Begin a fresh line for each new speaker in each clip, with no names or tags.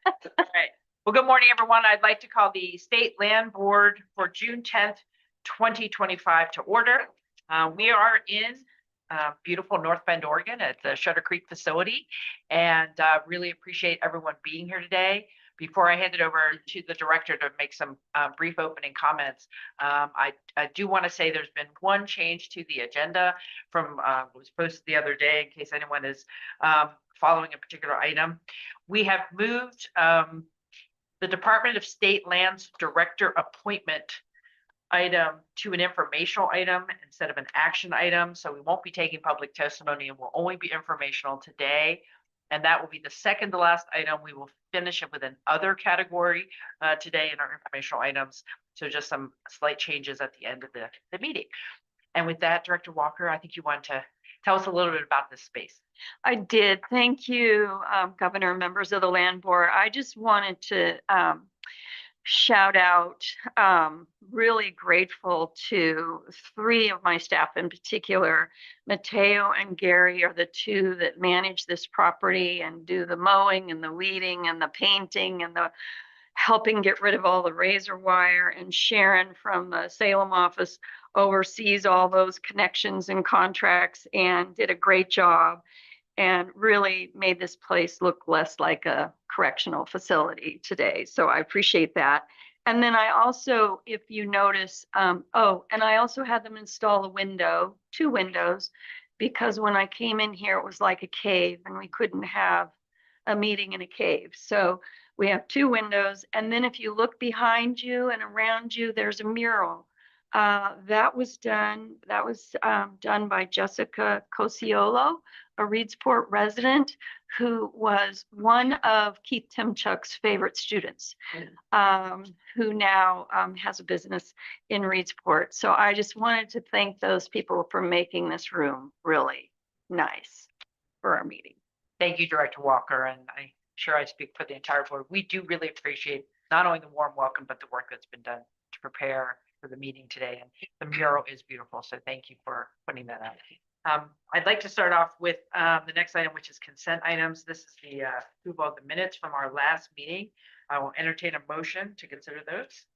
All right. Well, good morning, everyone. I'd like to call the State Land Board for June 10th, 2025 to order. We are in beautiful North Bend, Oregon at the Shutter Creek facility, and really appreciate everyone being here today. Before I hand it over to the director to make some brief opening comments, I do want to say there's been one change to the agenda from what was posted the other day, in case anyone is following a particular item. We have moved the Department of State Lands Director appointment item to an informational item instead of an action item. So we won't be taking public testimony and will only be informational today. And that will be the second to last item. We will finish it with an other category today in our informational items. So just some slight changes at the end of the meeting. And with that, Director Walker, I think you want to tell us a little bit about this space.
I did. Thank you, Governor, members of the Land Board. I just wanted to shout out, really grateful to three of my staff in particular. Mateo and Gary are the two that manage this property and do the mowing and the weeding and the painting and the helping get rid of all the razor wire. And Sharon from the Salem office oversees all those connections and contracts and did a great job and really made this place look less like a correctional facility today. So I appreciate that. And then I also, if you notice, and I also had them install a window, 2 windows, because when I came in here, it was like a cave and we couldn't have a meeting in a cave. So we have 2 windows. And then if you look behind you and around you, there's a mural. That was done by Jessica Cosiolo, a Reedsport resident who was one of Keith Timchuk's favorite students, who now has a business in Reedsport. So I just wanted to thank those people for making this room really nice for our meeting.
Thank you, Director Walker, and I'm sure I speak for the entire board. We do really appreciate not only the warm welcome, but the work that's been done to prepare for the meeting today. And the mural is beautiful, so thank you for putting that out. I'd like to start off with the next item, which is consent items. This is the approval of the minutes from our last meeting. I will entertain a motion to consider those.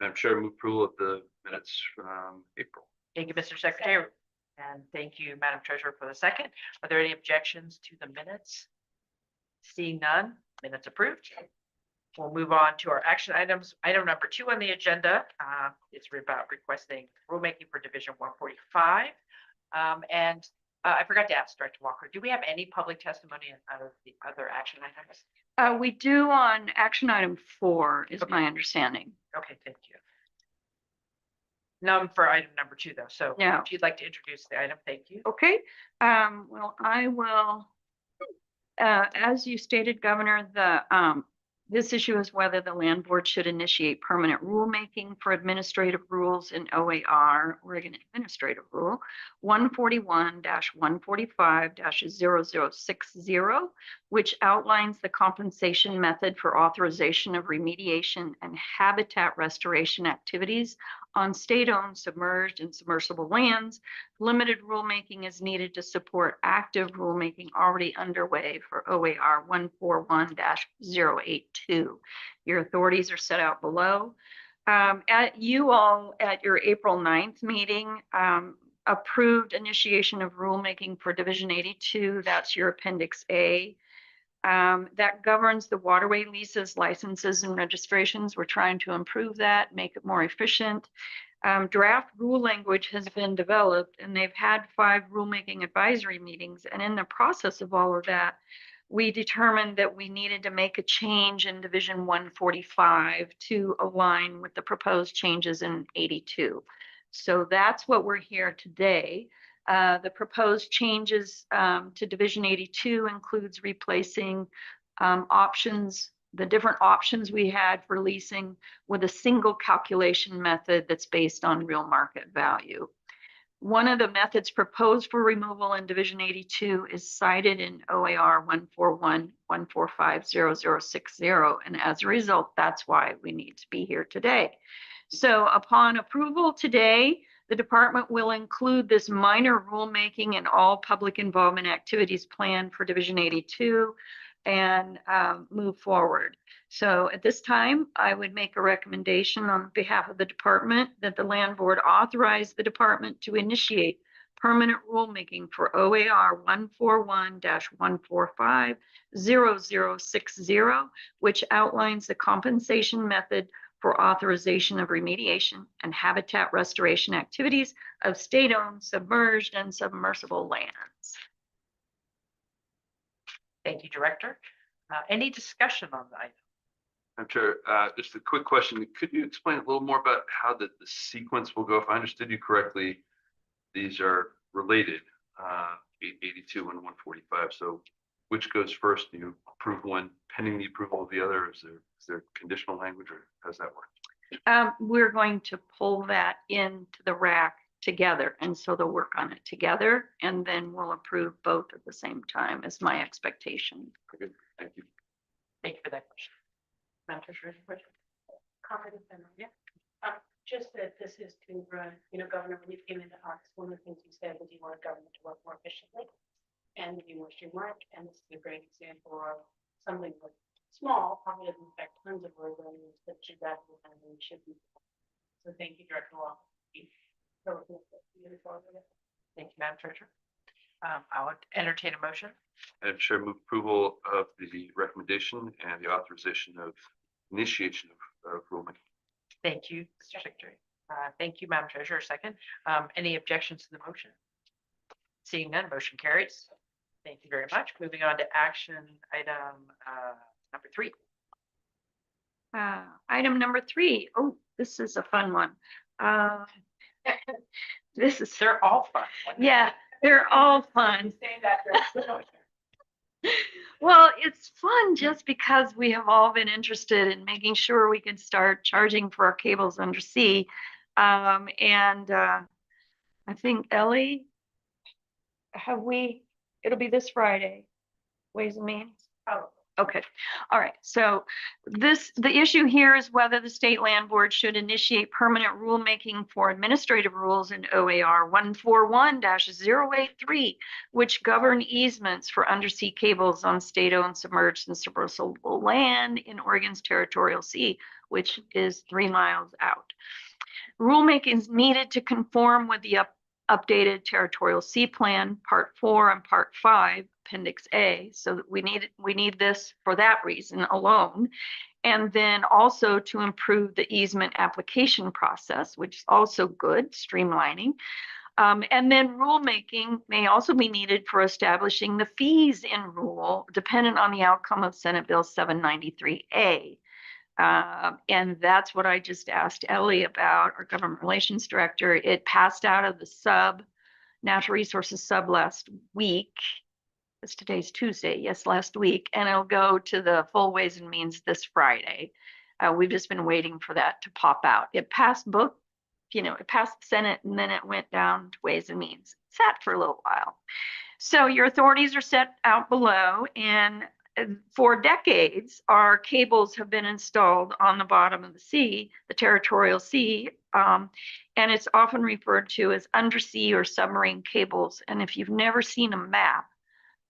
I'm sure move approval of the minutes from April.
Thank you, Mr. Secretary. And thank you, Madam Treasurer, for the second. Are there any objections to the minutes? Seeing none, minutes approved. We'll move on to our action items. Item number 2 on the agenda is about requesting rulemaking for Division 145. And I forgot to ask Director Walker, do we have any public testimony out of the other action items?
We do on action item 4 is my understanding.
Okay, thank you. None for item number 2 though. So
yeah.
If you'd like to introduce the item, thank you.
Okay. Well, I will, as you stated, Governor, this issue is whether the Land Board should initiate permanent rulemaking for administrative rules in OAR, Oregon Administrative Rule 141-145-0060, which outlines the compensation method for authorization of remediation and habitat restoration activities on state-owned submerged and submersible lands. Limited rulemaking is needed to support active rulemaking already underway for OAR 141-082. Your authorities are set out below. At your April 9th meeting, approved initiation of rulemaking for Division 82. That's your Appendix A. That governs the waterway leases, licenses, and registrations. We're trying to improve that, make it more efficient. Draft rule language has been developed, and they've had 5 rulemaking advisory meetings. And in the process of all of that, we determined that we needed to make a change in Division 145 to align with the proposed changes in 82. So that's what we're here today. The proposed changes to Division 82 includes replacing the different options we had for leasing with a single calculation method that's based on real market value. One of the methods proposed for removal in Division 82 is cited in OAR 141-145-0060, and as a result, that's why we need to be here today. So upon approval today, the department will include this minor rulemaking in all public involvement activities planned for Division 82, and move forward. So at this time, I would make a recommendation on behalf of the department that the land board authorize the department to initiate permanent rulemaking for OAR 141-145-0060, which outlines the compensation method for authorization of remediation and habitat restoration activities of state-owned, submerged, and submersible lands.
Thank you, Director. Any discussion on the item?
I'm sure, just a quick question. Could you explain a little more about how the sequence will go? If I understood you correctly, these are related, 882 and 145. So which goes first? Do you approve one pending the approval of the other? Is there conditional language, or how does that work?
We're going to pull that into the RAC together, and so they'll work on it together, and then we'll approve both at the same time, is my expectation.
Good, thank you.
Thank you for that question. Madam Treasurer, any question?
Comment,
Yeah.
just that this is to, Governor, when you came into office, one of the things you said was you want government to work more efficiently and be more streamlined, and this is a great example of something that's small, probably doesn't affect tons of revenues, but should that be kind of should be. So thank you, Director Wall.
Thank you, Madam Treasurer. I would entertain a motion.
Madam Chair, move approval of the recommendation and the authorization of initiation of rulemaking.
Thank you, Mr. Secretary. Thank you, Madam Treasurer. Second. Any objections to the motion? Seeing none, motion carries. Thank you very much. Moving on to action item number 3.
Item number 3. Oh, this is a fun one. This is,
They're all fun.
yeah, they're all fun.
Say that.
Well, it's fun just because we have all been interested in making sure we can start charging for our cables undersea. I think, Ellie, it'll be this Friday, Ways and Means?
Oh.
Okay, all right. So the issue here is whether the State Land Board should initiate permanent rulemaking for administrative rules in OAR 141-083, which govern easements for undersea cables on state-owned, submerged, and submersible land in Oregon's territorial sea, which is 3 miles out. Rulemaking is needed to conform with the updated territorial sea plan, Part 4 and Part 5, Appendix A. So that we need this for that reason alone. And then also to improve the easement application process, which is also good, streamlining. And then rulemaking may also be needed for establishing the fees in rule, dependent on the outcome of Senate Bill 793A. And that's what I just asked Ellie about, our government relations director. It passed out of the natural resources sub last week. Because today's Tuesday, yes, last week, and it'll go to the full Ways and Means this Friday. We've just been waiting for that to pop out. It passed both, it passed the Senate, and then it went down to Ways and Means. It sat for a little while. So your authorities are set out below, and for decades, our cables have been installed on the bottom of the sea, the territorial sea, and it's often referred to as undersea or submarine cables. And if you've never seen a map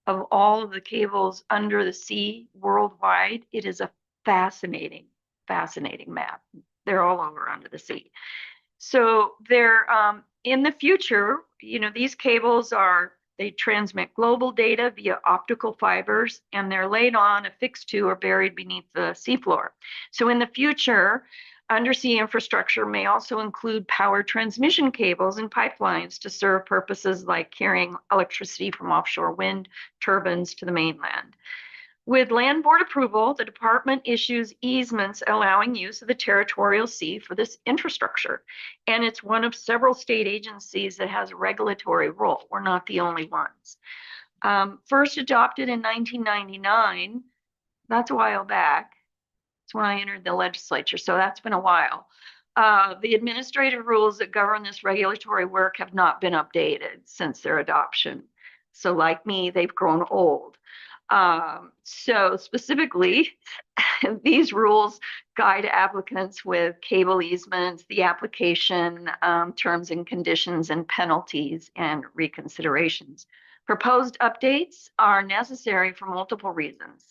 of all of the cables under the sea worldwide, it is a fascinating map. They're all over under the sea. So they're in the future, these cables they transmit global data via optical fibers, and they're laid on, affixed to, or buried beneath the seafloor. So in the future, undersea infrastructure may also include power transmission cables and pipelines to serve purposes like carrying electricity from offshore wind turbines to the mainland. With Land Board approval, the department issues easements allowing use of the territorial sea for this infrastructure. And it's one of several state agencies that has a regulatory role. We're not the only ones. First adopted in 1999, that's a while back. It's when I entered the legislature, so that's been a while. The administrative rules that govern this regulatory work have not been updated since their adoption. So like me, they've grown old. So specifically, these rules guide applicants with cable easements, the application, terms and conditions, and penalties and reconsiderations. Proposed updates are necessary for multiple reasons.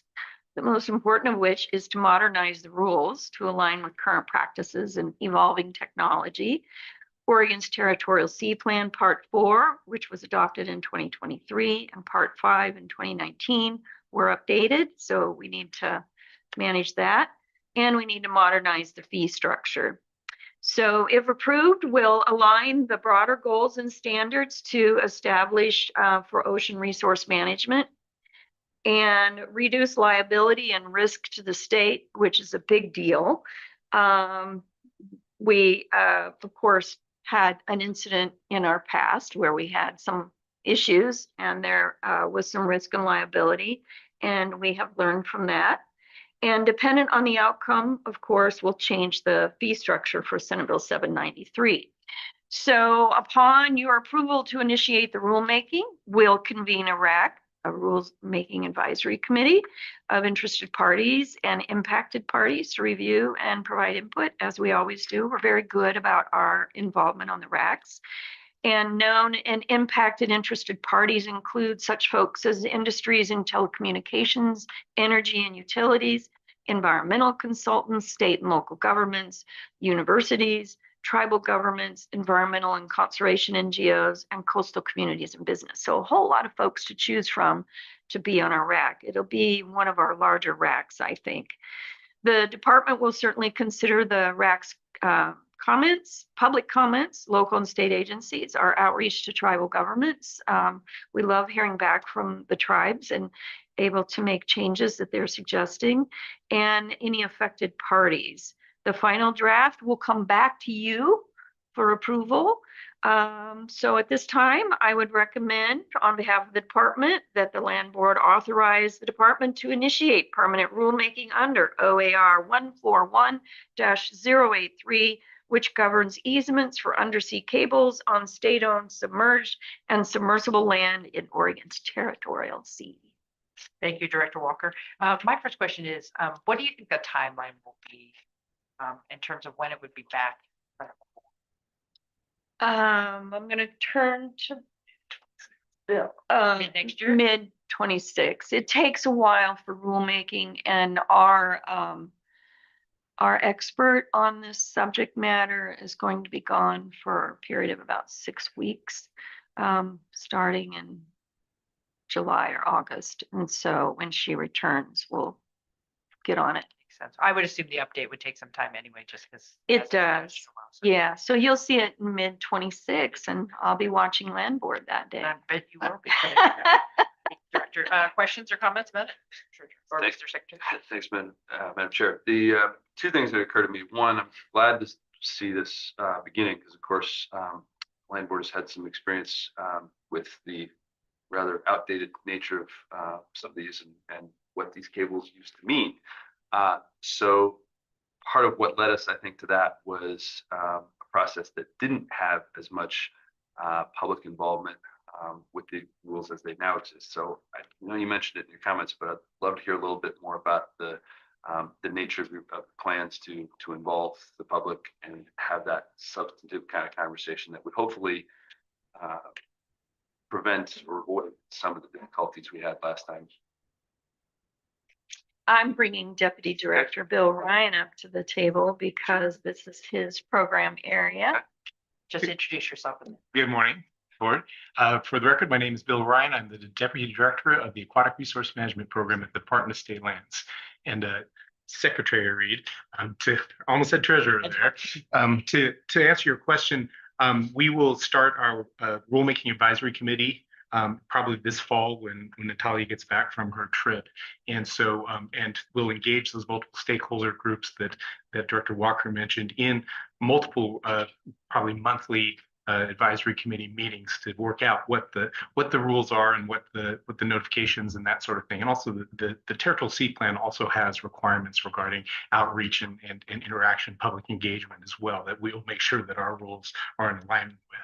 the most important of which is to modernize the rules to align with current practices and evolving technology. Oregon's Territorial Sea Plan Part 4, which was adopted in 2023, and Part 5 in 2019 were updated, so we need to manage that. And we need to modernize the fee structure. So if approved, we'll align the broader goals and standards to establish for ocean resource management and reduce liability and risk to the state, which is a big deal. We, of course, had an incident in our past where we had some issues and there was some risk and liability, and we have learned from that. And dependent on the outcome, of course, we'll change the fee structure for Senate Bill 793. So upon your approval to initiate the rulemaking, we'll convene a RAC, a Rules Making Advisory Committee of interested parties and impacted parties to review and provide input, as we always do. We're very good about our involvement on the RACs. And known and impacted interested parties include such folks as industries in telecommunications, energy and utilities, environmental consultants, state and local governments, universities, tribal governments, environmental and conservation NGOs, and coastal communities and business. So a whole lot of folks to choose from to be on our RAC. It'll be one of our larger RACs, I think. The department will certainly consider the RAC's comments, public comments, local and state agencies, our outreach to tribal governments. We love hearing back from the tribes and able to make changes that they're suggesting, and any affected parties. The final draft will come back to you for approval. So at this time, I would recommend on behalf of the department that the Land Board authorize the department to initiate permanent rulemaking under OAR 141-083, which governs easements for undersea cables on state-owned submerged and submersible land in Oregon's territorial sea.
Thank you, Director Walker. My first question is, what do you think the timeline will be in terms of when it would be back?
I'm going to turn to Bill.
Mid next year?
Mid 26. It takes a while for rulemaking, and our expert on this subject matter is going to be gone for a period of about 6 weeks, starting in July or August. And so when she returns, we'll get on it.
Makes sense. I would assume the update would take some time anyway, just because.
It does. Yeah, so you'll see it in mid 26, and I'll be watching Land Board that day.
I bet you will be. Director, questions or comments, Madam? Or
Thanks.
Mr. Secretary?
Thanks, Madam Chair. The two things that occur to me, one, I'm glad to see this beginning because, of course, Land Board has had some experience with the rather outdated nature of some of these and what these cables used to mean. So part of what led us, I think, to that was a process that didn't have as much public involvement with the rules as they now exist. So I know you mentioned it in your comments, but I'd love to hear a little bit more about the nature of your plans to involve the public and have that substantive kind of conversation that would hopefully prevent or avoid some of the difficulties we had last time.
I'm bringing Deputy Director Bill Ryan up to the table because this is his program area.
Just introduce yourself.
Good morning, Board. For the record, my name is Bill Ryan. I'm the Deputy Director of the Aquatic Resource Management Program at the Department of State Lands. And Secretary Reed, almost said Treasurer there. To answer your question, we will start our rulemaking advisory committee probably this fall when Natalia gets back from her trip. And so, and we'll engage those multiple stakeholder groups that Director Walker mentioned in multiple, probably monthly advisory committee meetings to work out what the rules are and what the notifications and that sort of thing. And also the Territorial Sea Plan also has requirements regarding outreach and interaction, public engagement as well, that we will make sure that our rules are in alignment with.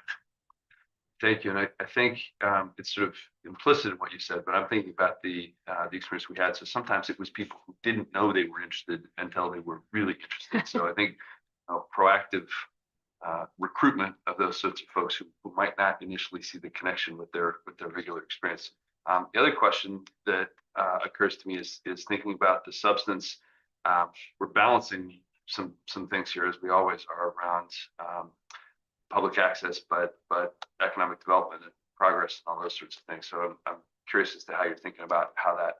Thank you. And I think it's sort of implicit in what you said, but I'm thinking about the experience we had. So sometimes it was people who didn't know they were interested until they were really interested. So I think proactive recruitment of those sorts of folks who might not initially see the connection with their regular experience The other question that occurs to me is thinking about the substance. We're balancing some things here, as we always are, around public access, but economic development and progress and all those sorts of things. So I'm curious as to how you're thinking about how that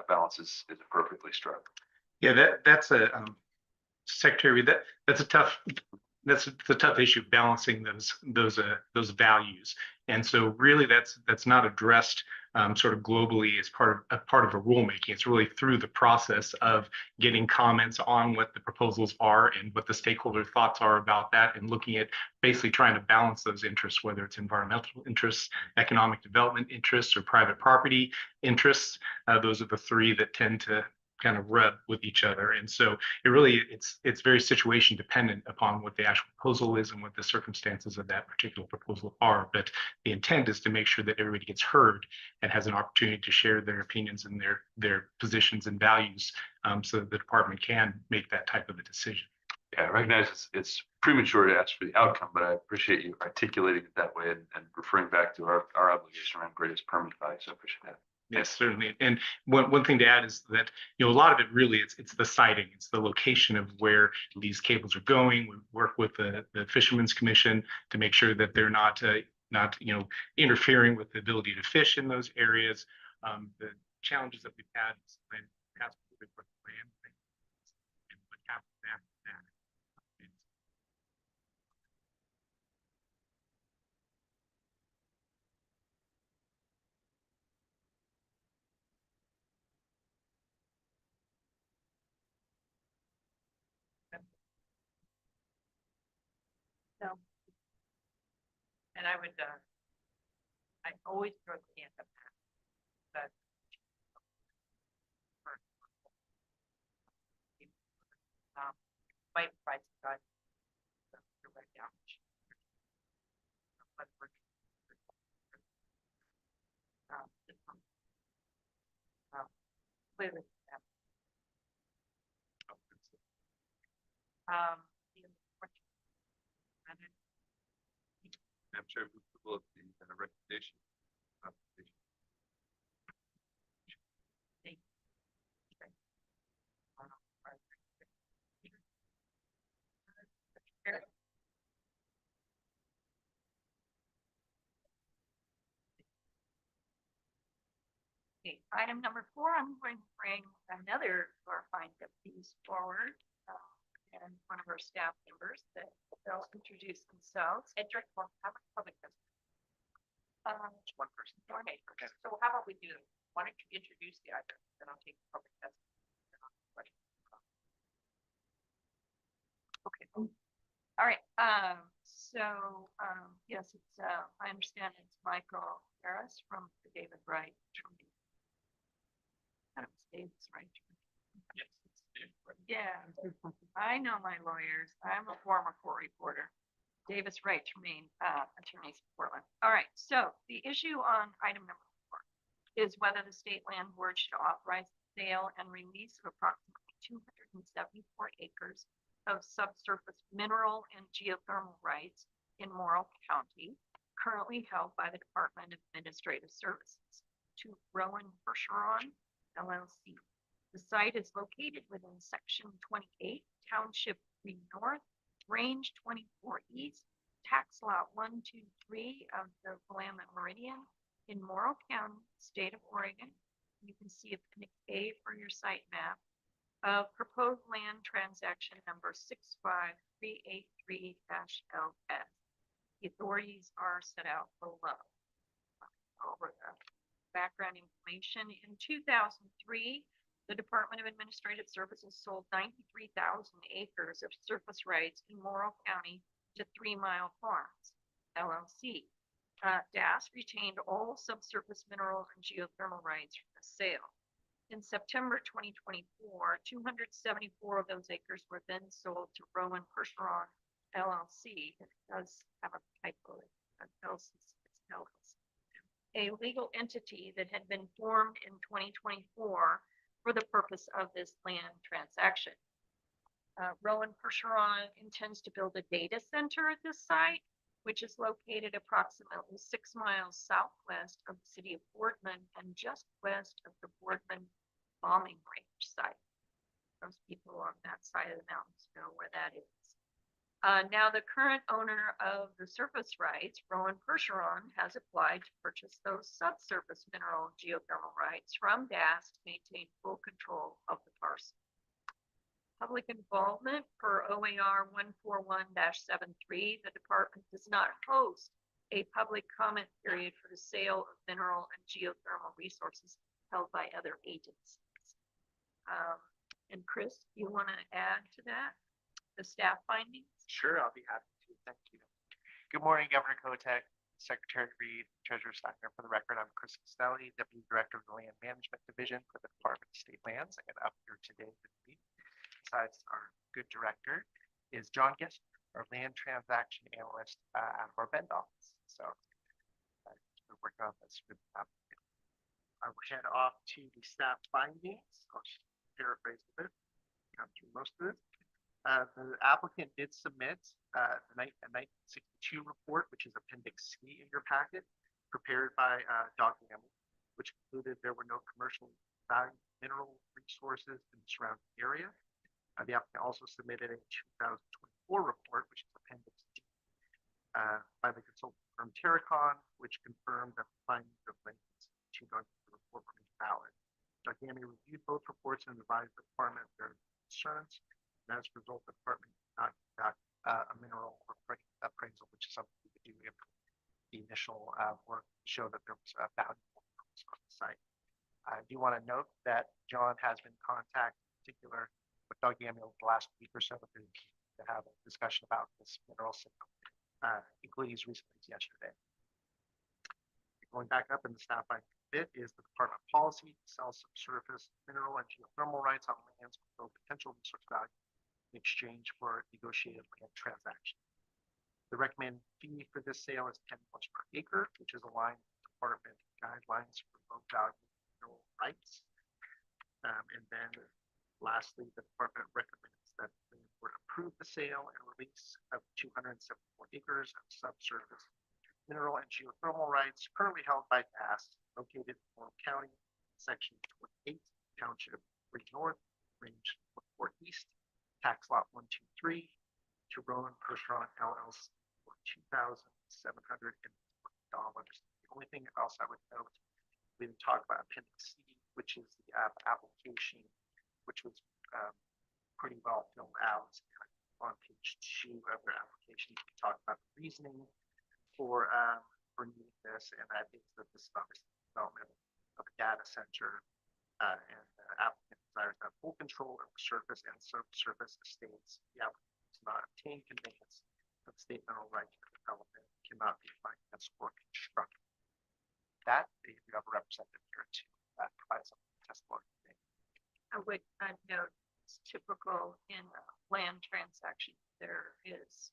balance is appropriately struck.
Yeah, that's a Secretary, that's a tough issue, balancing those values. And so really that's not addressed sort of globally as part of a rulemaking. It's really through the process of getting comments on what the proposals are and what the stakeholder thoughts are about that, and looking at basically trying to balance those interests, whether it's environmental interests, economic development interests, or private property interests. Those are the three that tend to kind of rub with each other. And so it's very situation dependent upon what the actual proposal is and what the circumstances of that particular proposal are. But the intent is to make sure that everybody gets heard and has an opportunity to share their opinions and their positions and values, so that the department can make that type of a decision.
Yeah, I recognize it's premature to ask for the outcome, but I appreciate you articulating it that way and referring back to our obligation around greatest permanent value. So I appreciate that.
Yes, certainly. And one thing to add is that, a lot of it really it's the siting, it's the location of where these cables are going. We work with the Fishermen's Commission to make sure that they're not interfering with the ability to fish in those areas. The challenges that we've had is land and what happens after that.
So. And I would, I always throw the hand up. But. Might provide some guidance. Right now. Clearly.
I'm sure we will have the recommendation.
Okay, item number 4, I'm going to bring another of our fine deputies forward, and one of our staff members that they'll introduce themselves.
Edric, or how about public testimony?
Just one person.
Okay, so how about we do, why don't you introduce the item, then I'll take the public testimony.
Okay. All right. Yes, it's, I understand it's Michael Harris from the David Wright. Kind of David's right. Yeah, I know my lawyers. I'm a former court reporter. Davis Wright, Tremaine, attorneys in Portland. All right, so the issue on item number 4 is whether the state land board should authorize the sale and release of approximately 274 acres of subsurface mineral and geothermal rights in Morrill County, currently held by the Department of Administrative Services, to Rowan Percheron LLC. The site is located within Section 28, Township 3 North, Range 24 East, Tax Lot 123 of the Willamette Meridian in Morrill County, State of Oregon. You can see Appendix A for your site map of proposed land transaction number 65383-LS. The authorities are set out below. Over the background information, in 2003, the Department of Administrative Services sold 93,000 acres of surface rights in Morrill County to 3 Mile Farms, LLC. DAS retained all subsurface mineral and geothermal rights from the sale. In September 2024, 274 of those acres were then sold to Rowan Percheron, LLC. It does have a typo. A legal entity that had been formed in 2024 for the purpose of this land transaction. Rowan Percheron intends to build a data center at this site which is located approximately 6 miles southwest of the city of Boardman and just west of the Boardman bombing range site. Those people on that side of the mountains know where that is. Now, the current owner of the surface rights, Rowan Percheron, has applied to purchase those subsurface mineral and geothermal rights from DAS to maintain full control of the parcel. Public involvement per OAR 141-73, the department does not host a public comment period for the sale of mineral and geothermal resources held by other agencies. And Chris, you want to add to that, the staff findings?
Sure, I'll be happy to. Thank you. Good morning, Governor Kotek, Secretary Reed, Treasurer Steiner. For the record, I'm Chris Costelli, Deputy Director of the Land Management Division for the Department of State Lands, and up here today with me, besides our good director, is John Gessner, our land transaction analyst out of our Bend office. So we're working on this with applicant. I will head off to the staff findings. I'll just paraphrase a bit, got through most of it. The applicant did submit a 1962 report, which is Appendix C in your packet, prepared by Doug Gamble, which concluded there were no commercial value mineral resources in the surrounding area. The applicant also submitted a 2024 report, which is Appendix D, by the consulting firm Terracon, which confirmed that the findings of the 1962 report were valid. Doug Gamble reviewed both reports and advised the department of their concerns. And as a result, the department did not conduct a mineral appraisal, which is something we could do if the initial work showed that there was a valuable minerals on the site. I do want to note that John has been in contact, in particular, with Doug Gamble the last week or so to have a discussion about this mineral signal, including as recently as yesterday. Going back up in the staff finding bit is the department policy to sell subsurface mineral and geothermal rights on lands with no potential resource value in exchange for negotiated land transaction. The recommended fee for this sale is $10 per acre, which is aligned with department guidelines for low value mineral rights. And then lastly, the department recommends that the board approve the sale and release of 274 acres of subsurface mineral and geothermal rights currently held by DAS, located in Warren County, section 28, township 3 North, range 4 East, tax lot 123, to Rowan Percheron LLC for $2,740. The only thing else I would note, we didn't talk about Appendix C, which is the application, which was pretty well filled out. On page 2 of their application, we talk about the reasoning for needing this, and that is that this is obviously development of a data center, and the applicant desires to have full control of the surface and subsurface estates. The applicant does not obtain conveyance of state mineral rights for development, cannot be financed or constructed. That you have a representative here to provide some testimony.
I would note it's typical in a land transaction. There is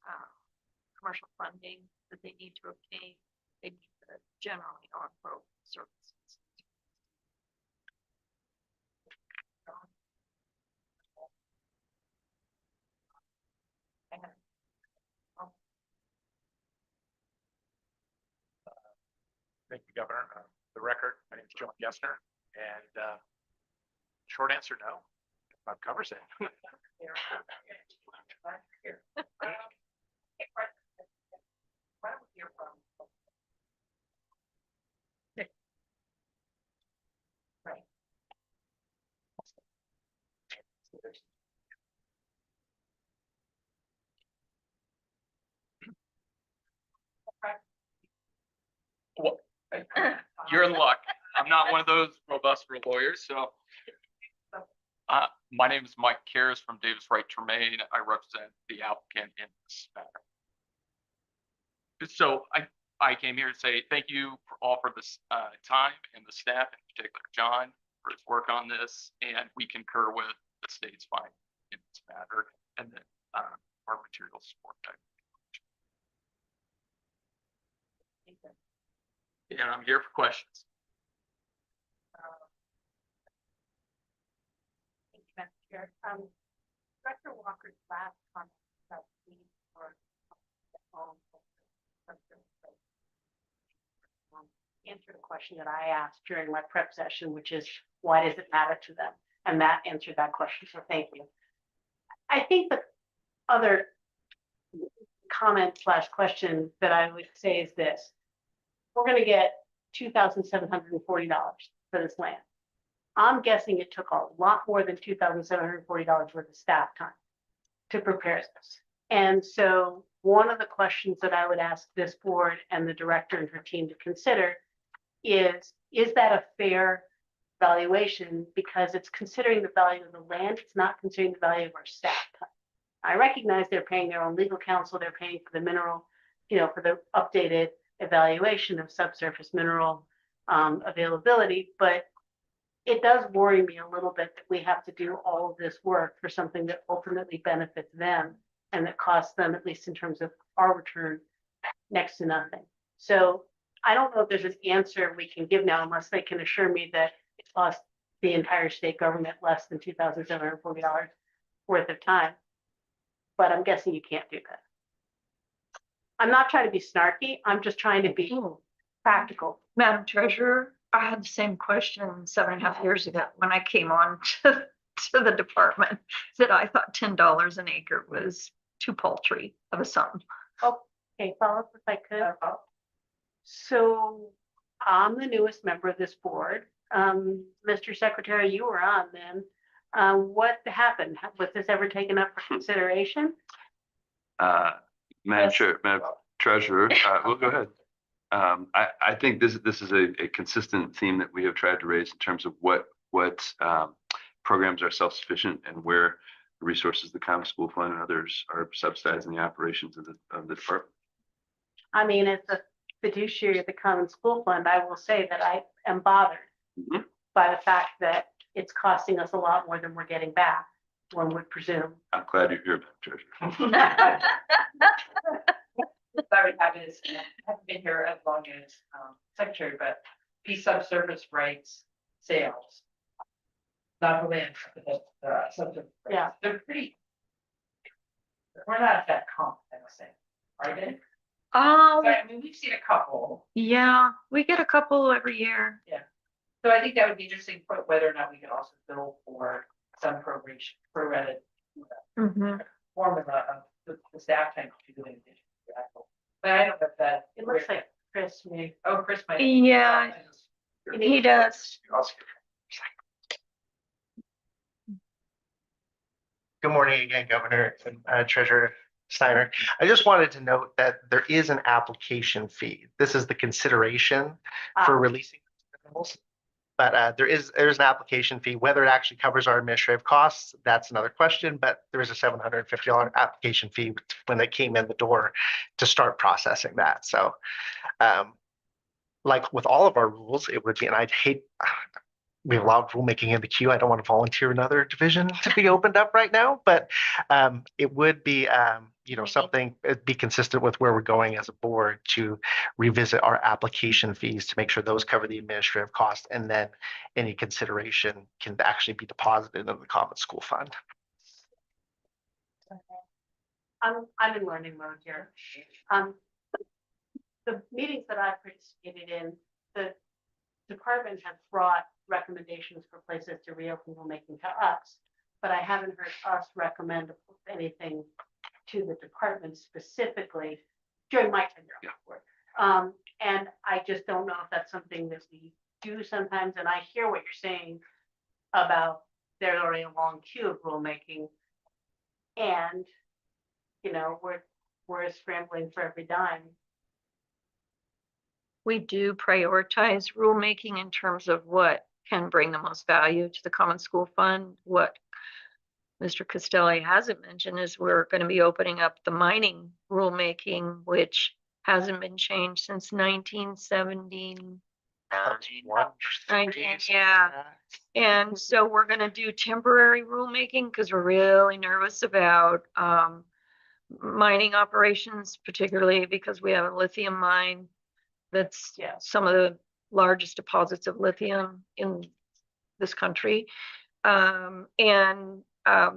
commercial funding that they need to obtain. They need to generally on-road services.
Thank you, Governor. The record, my name is John Gessner, and short answer, no. That covers it.
Right.
Well, you're in luck. I'm not one of those robust lawyers, so. My name is Mike Karras from Davis Wright Tremaine. I represent the applicant in this matter. So I came here to say thank you for this time, and the staff, in particular John, for his work on this, and we concur with the state's finding in this matter, and then our material support. And I'm here for questions.
Thank you, Madam Chair. Director Walker's last comment about the need for Answer the question that I asked during my prep session, which is, why does it matter to them? And that answered that question, so thank you. I think the other comment / question that I would say is this. We're gonna get $2,740 for this land. I'm guessing it took a lot more than $2,740 worth of staff time to prepare this. And so one of the questions that I would ask this board and the director and her team to consider is that a fair valuation? Because it's considering the value of the land, it's not considering the value of our staff time. I recognize they're paying their own legal counsel, they're paying for the mineral, for the updated evaluation of subsurface mineral availability, but it does worry me a little bit that we have to do all of this work for something that ultimately benefits them and that costs them, at least in terms of our return, next to nothing. So I don't know if there's an answer we can give now unless they can assure me that it costs the entire state government less than $2,740 worth of time. But I'm guessing you can't do that. I'm not trying to be snarky. I'm just trying to be practical.
Madam Treasurer, I had the same question 7.5 years ago when I came on to the department, that I thought $10 an acre was too paltry of a sum.
Okay, follow up if I could. So I'm the newest member of this board. Mr. Secretary, you were on then. What happened? Was this ever taken up for consideration?
Madam
Yes.
Chair, Madam Treasurer, we'll go ahead. I think this is a consistent theme that we have tried to raise in terms of what programs are self-sufficient and where the resources, the Common School Fund and others are subsidizing the operations of the department.
I mean, as a fiduciary of the Common School Fund, I will say that I am bothered by the fact that it's costing us a lot more than we're getting back, one would presume.
I'm glad you're here, Madam Treasurer.
Sorry, I haven't been here as long as secretary, but these subsurface rights sales, not the land, but the subsurface rights,
Yeah.
they're pretty. We're not that common, I would say, are they?
Oh,
I mean, we've seen a couple,
yeah, we get a couple every year.
so I think that would be interesting, but whether or not we could also bill for some proration, prorated
Mhm.
formula of the staff time to do it. But I don't know if that.
It looks like Chris may.
Oh, Chris might.
Yeah, he does.
Good morning again, Governor and Treasurer Steiner. I just wanted to note that there is an application fee. This is the consideration for releasing minerals. But there's an application fee. Whether it actually covers our administrative costs, that's another question, but there is a $750 application fee when they came in the door to start processing that. So like with all of our rules, it would be, and I'd hate, we have a lot of rulemaking in the queue. I don't want to volunteer another division to be opened up right now, but it would be, something, it'd be consistent with where we're going as a board to revisit our application fees to make sure those cover the administrative cost, and then any consideration can actually be deposited into the Common School Fund.
I'm in learning mode here. The meetings that I've participated in, the department has brought recommendations for places to reopen rulemaking to us, but I haven't heard us recommend anything to the department specifically during my tenure on the board. And I just don't know if that's something that we do sometimes, and I hear what you're saying about there's already a long queue of rulemaking, and we're scrambling for every dime.
We do prioritize rulemaking in terms of what can bring the most value to the Common School Fund. What Mr. Castelli hasn't mentioned is we're going to be opening up the mining rulemaking, which hasn't been changed since 1979. Yeah. And so we're going to do temporary rulemaking because we're really nervous about mining operations, particularly because we have a lithium mine that's some of the largest deposits of lithium in this country. And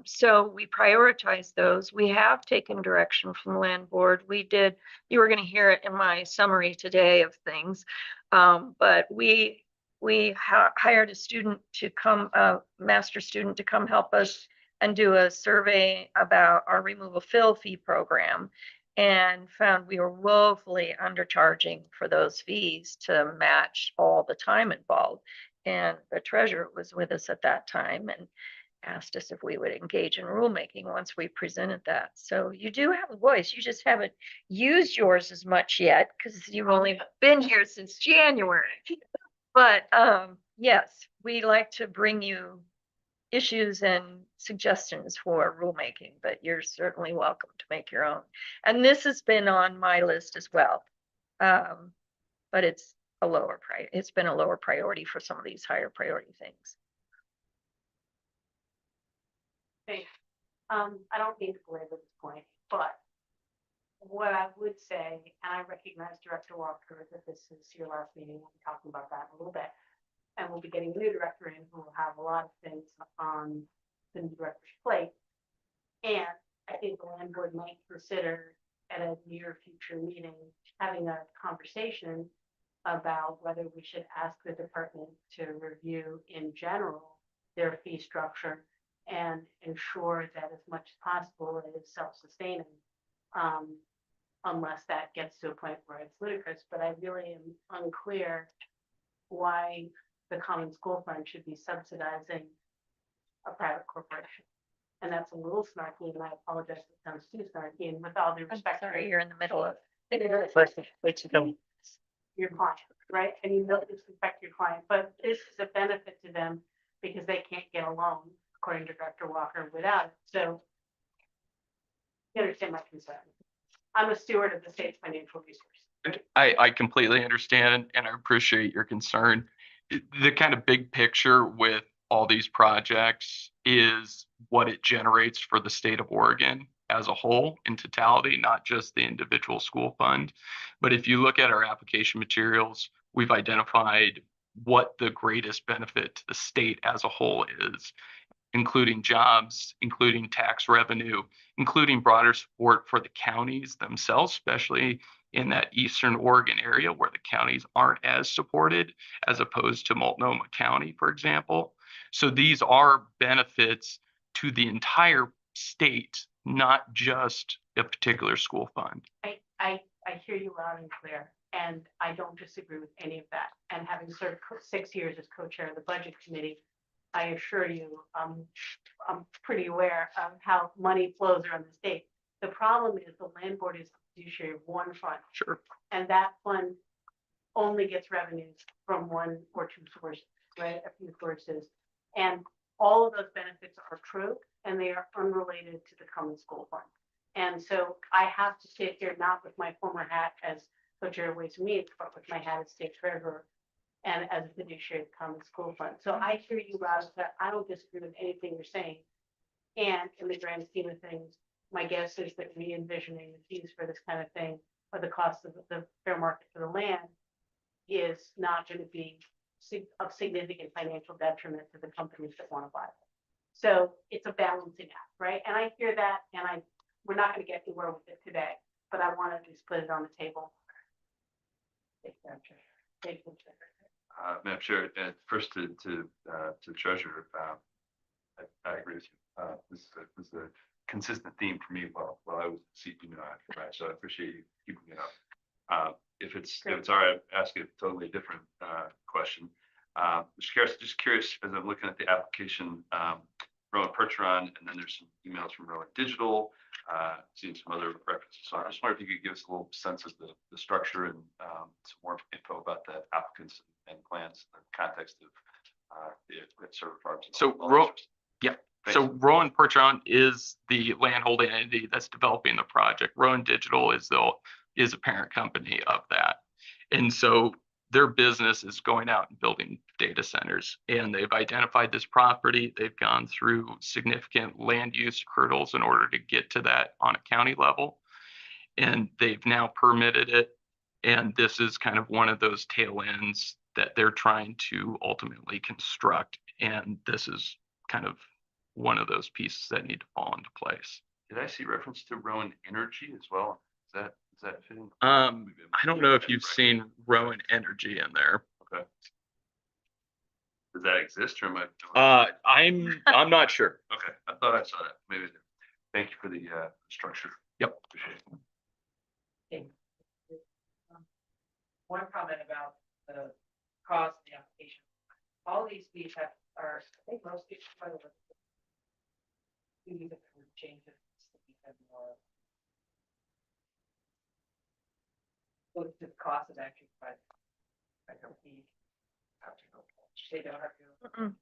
So we prioritize those. We have taken direction from the land board. You were going to hear it in my summary today of things. But we hired a student to come, a master student to come help us and do a survey about our removal fill fee program, and found we were woefully undercharging for those fees to match all the time involved. And the treasurer was with us at that time and asked us if we would engage in rulemaking once we presented that. So you do have a voice. You just haven't used yours as much yet because you've only been here since January. But yes, we like to bring you issues and suggestions for rulemaking, but you're certainly welcome to make your own. And this has been on my list as well. But it's been a lower priority for some of these higher priority things.
Okay. I don't mean to belabor this point, but what I would say, and I recognize Director Walker, that this is your last meeting, we'll be talking about that in a little bit. And we'll be getting a new director in who will have a lot of things on the new director's plate. And I think the land board might consider at a near future meeting, having a conversation about whether we should ask the department to review in general their fee structure and ensure that as much as possible it is self-sustaining, unless that gets to a point where it's ludicrous. But I really am unclear why the Common School Fund should be subsidizing a private corporation. And that's a little snarky, and I apologize if it sounds too snarky, and with all due
I'm
respect.
sorry, you're in the middle of.
Your client, right? And you don't disrespect your client, but this is a benefit to them because they can't get a loan, according to Director Walker, without it. So you understand my concern. I'm a steward of the state's financial resources.
I completely understand and I appreciate your concern. The kind of big picture with all these projects is what it generates for the state of Oregon as a whole in totality, not just the individual school fund. But if you look at our application materials, we've identified what the greatest benefit to the state as a whole is, including jobs, including tax revenue, including broader support for the counties themselves, especially in that Eastern Oregon area where the counties aren't as supported as opposed to Multnomah County, for example. So these are benefits to the entire state, not just a particular school fund.
I hear you loud and clear, and I don't disagree with any of that. And having served 6 years as co-chair of the budget committee, I assure you, I'm pretty aware of how money flows around the state. The problem is the land board is the fiduciary of one fund.
Sure.
And that fund only gets revenues from one or two sources, right? A few sources. And all of those benefits are true, and they are unrelated to the Common School Fund. And so I have to sit here, not with my former hat as co-chair of Ways and Means, but with my hat as state treasurer and as a fiduciary of the Common School Fund. So I hear you loud and clear. I don't disagree with anything you're saying. And in the grand scheme of things, my guess is that re-envisioning the fees for this kind of thing, or the cost of the fair market for the land, is not going to be of significant financial detriment to the companies that want to buy it. So it's a balancing act, right? And I hear that, and we're not going to get anywhere with it today, but I want to just put it on the table.
Madam Chair, first to Treasurer, I agree with you. This is a consistent theme for me while I was CP, right? So I appreciate you keeping it up. If it's all right, ask a totally different question. Just curious, as I'm looking at the application, Rowan Percheron, and then there's some emails from Rowan Digital, seeing some other references. So I just wonder if you could give us a little sense of the structure and some more info about the applicants and plans in the context of the server farms.
So
Thanks.
So Rowan Percheron is the landholding entity that's developing the project. Rowan Digital is a parent company of that. And so their business is going out and building data centers, and they've identified this property. They've gone through significant land use hurdles in order to get to that on a county level. And they've now permitted it. And this is kind of one of those tail ends that they're trying to ultimately construct. And this is kind of one of those pieces that need to fall into place.
Did I see reference to Rowan Energy as well? Is that fitting?
I don't know if you've seen Rowan Energy in there.
Okay. Does that exist or am I?
I'm not sure.
Okay, I thought I saw that. Maybe. Thank you for the structure.
Yep.
Appreciate it.
Okay. One comment about the cost of the application. All these fees are, I think most fees are. We need to change it. to become more. So the cost is actually quite. I don't need. Have to go. They don't have to.
Mm-mm.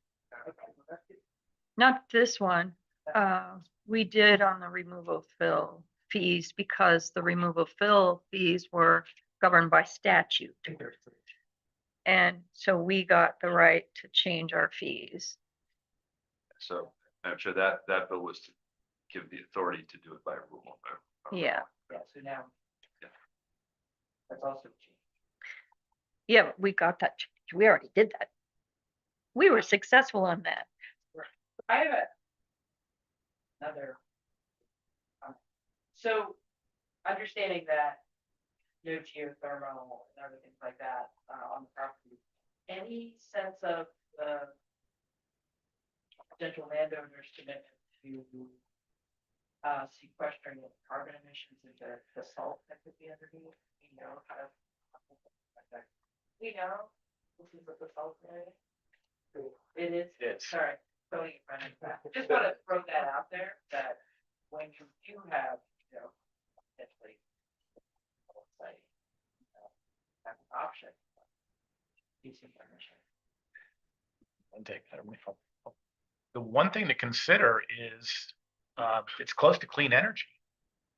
Okay, well, that's good.
Not this one. We did on the removal fill fees because the removal fill fees were governed by statute. And so we got the right to change our fees.
So I'm sure that bill was to give the authority to do it by rule.
Yeah.
Yeah, so now.
Yeah.
That's also changed.
Yeah, but we got that. Changed. We already did that. We were successful on that.
I have another. So, understanding that no geothermal and other things like that on the property, any sense of the potential landowners' commitment to sequestering of carbon emissions into the salt that could be underneath? You know, kind of. You know, this is what the salt area. It is.
Yes.
Sorry. Totally running back. Just want to throw that out there that when you do have, you know, potentially site, have an option. Using permission.
And take that away from. The one thing to consider is it's close to clean energy.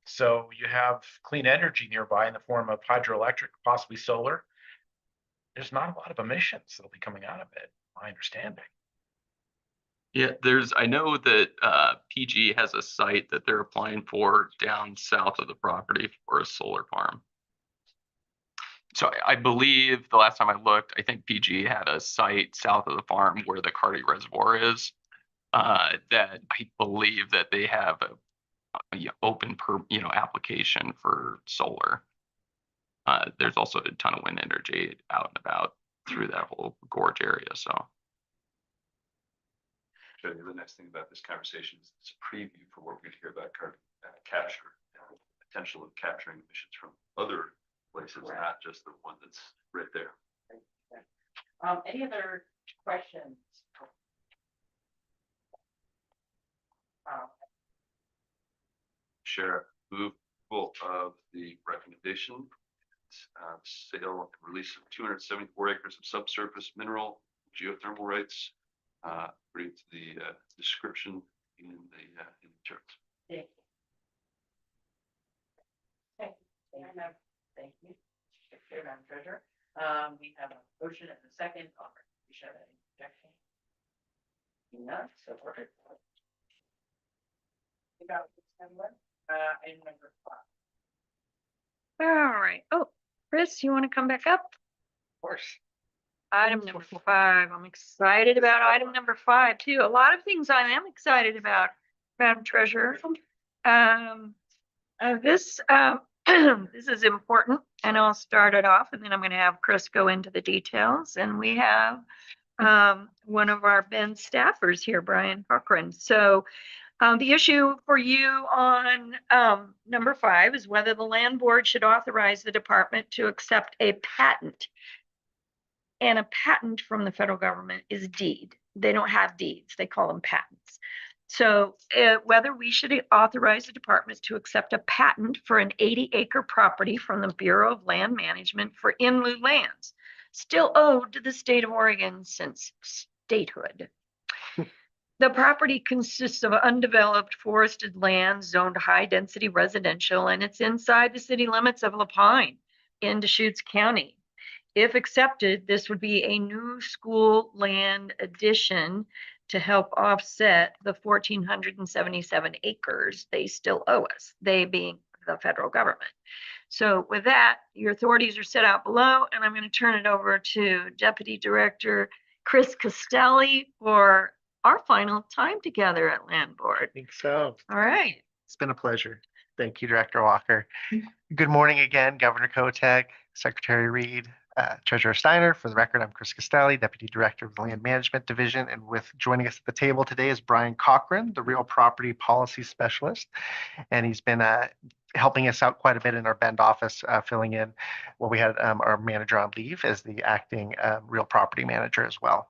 So you have clean energy nearby in the form of hydroelectric, possibly solar. There's not a lot of emissions that'll be coming out of it, my understanding.
Yeah, I know that PG has a site that they're applying for down south of the property for a solar farm. So I believe the last time I looked, I think PG had a site south of the farm where the Carty Reservoir is. That I believe that they have a open application for solar. There's also a ton of wind energy out and about through that whole gorge area, so.
Jody, the next thing about this conversation is it's a preview for what we're going to hear about carbon capture, potential of capturing emissions from other places, not just the one that's right there.
Any other questions?
Sheriff, approval of the recommendation. Sale and release of 274 acres of subsurface mineral geothermal rights, according to the description in the terms.
Thank you. Thank you. Chair, Madam Treasurer. We have a motion and a second. We should have any objection. None, so ordered. About item number 5.
All right. Oh, Chris, you want to come back up?
Of course.
Item number 5. I'm excited about item number 5 too. A lot of things I am excited about, Madam Treasurer. This this is important, and I'll start it off, and then I'm going to have Chris go into the details. And we have one of our Ben staffers here, Brian Cochran. So the issue for you on number 5 is whether the land board should authorize the department to accept a patent. And a patent from the federal government is deed. They don't have deeds. They call them patents. So whether we should authorize the department to accept a patent for an 80-acre property from the Bureau of Land Management for in lieu lands, still owed to the state of Oregon since statehood. The property consists of undeveloped forested land zoned high-density residential, and it's inside the city limits of La Pine in Deschutes County. If accepted, this would be a new school land addition to help offset the 1,477 acres they still owe us, they being the federal government. So with that, your authorities are set out below, and I'm going to turn it over to Deputy Director Chris Costelli for our final time together at Land Board.
I think so.
All right.
It's been a pleasure. Thank you, Director Walker. Good morning again, Governor Kotek, Secretary Reed, Treasurer Steiner. For the record, I'm Chris Costelli, Deputy Director of the Land Management Division. And with joining us at the table today is Brian Cochran, the Real Property Policy Specialist. And he's been helping us out quite a bit in our Bend office, filling in while we had our manager on leave as the acting Real Property Manager as well.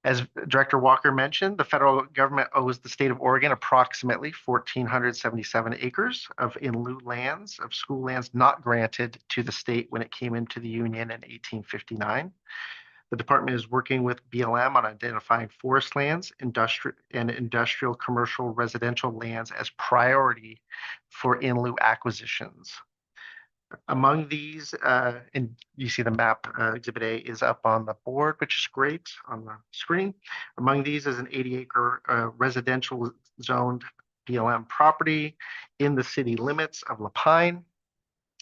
As Director Walker mentioned, the federal government owes the state of Oregon approximately 1,477 acres of in lieu lands, of school lands not granted to the state when it came into the Union in 1859. The department is working with BLM on identifying forest lands, industrial, commercial, residential lands as priority for in lieu acquisitions. Among these, and you see the map, Exhibit A is up on the board, which is great on the screen. Among these is an 80-acre residential zoned BLM property in the city limits of La Pine.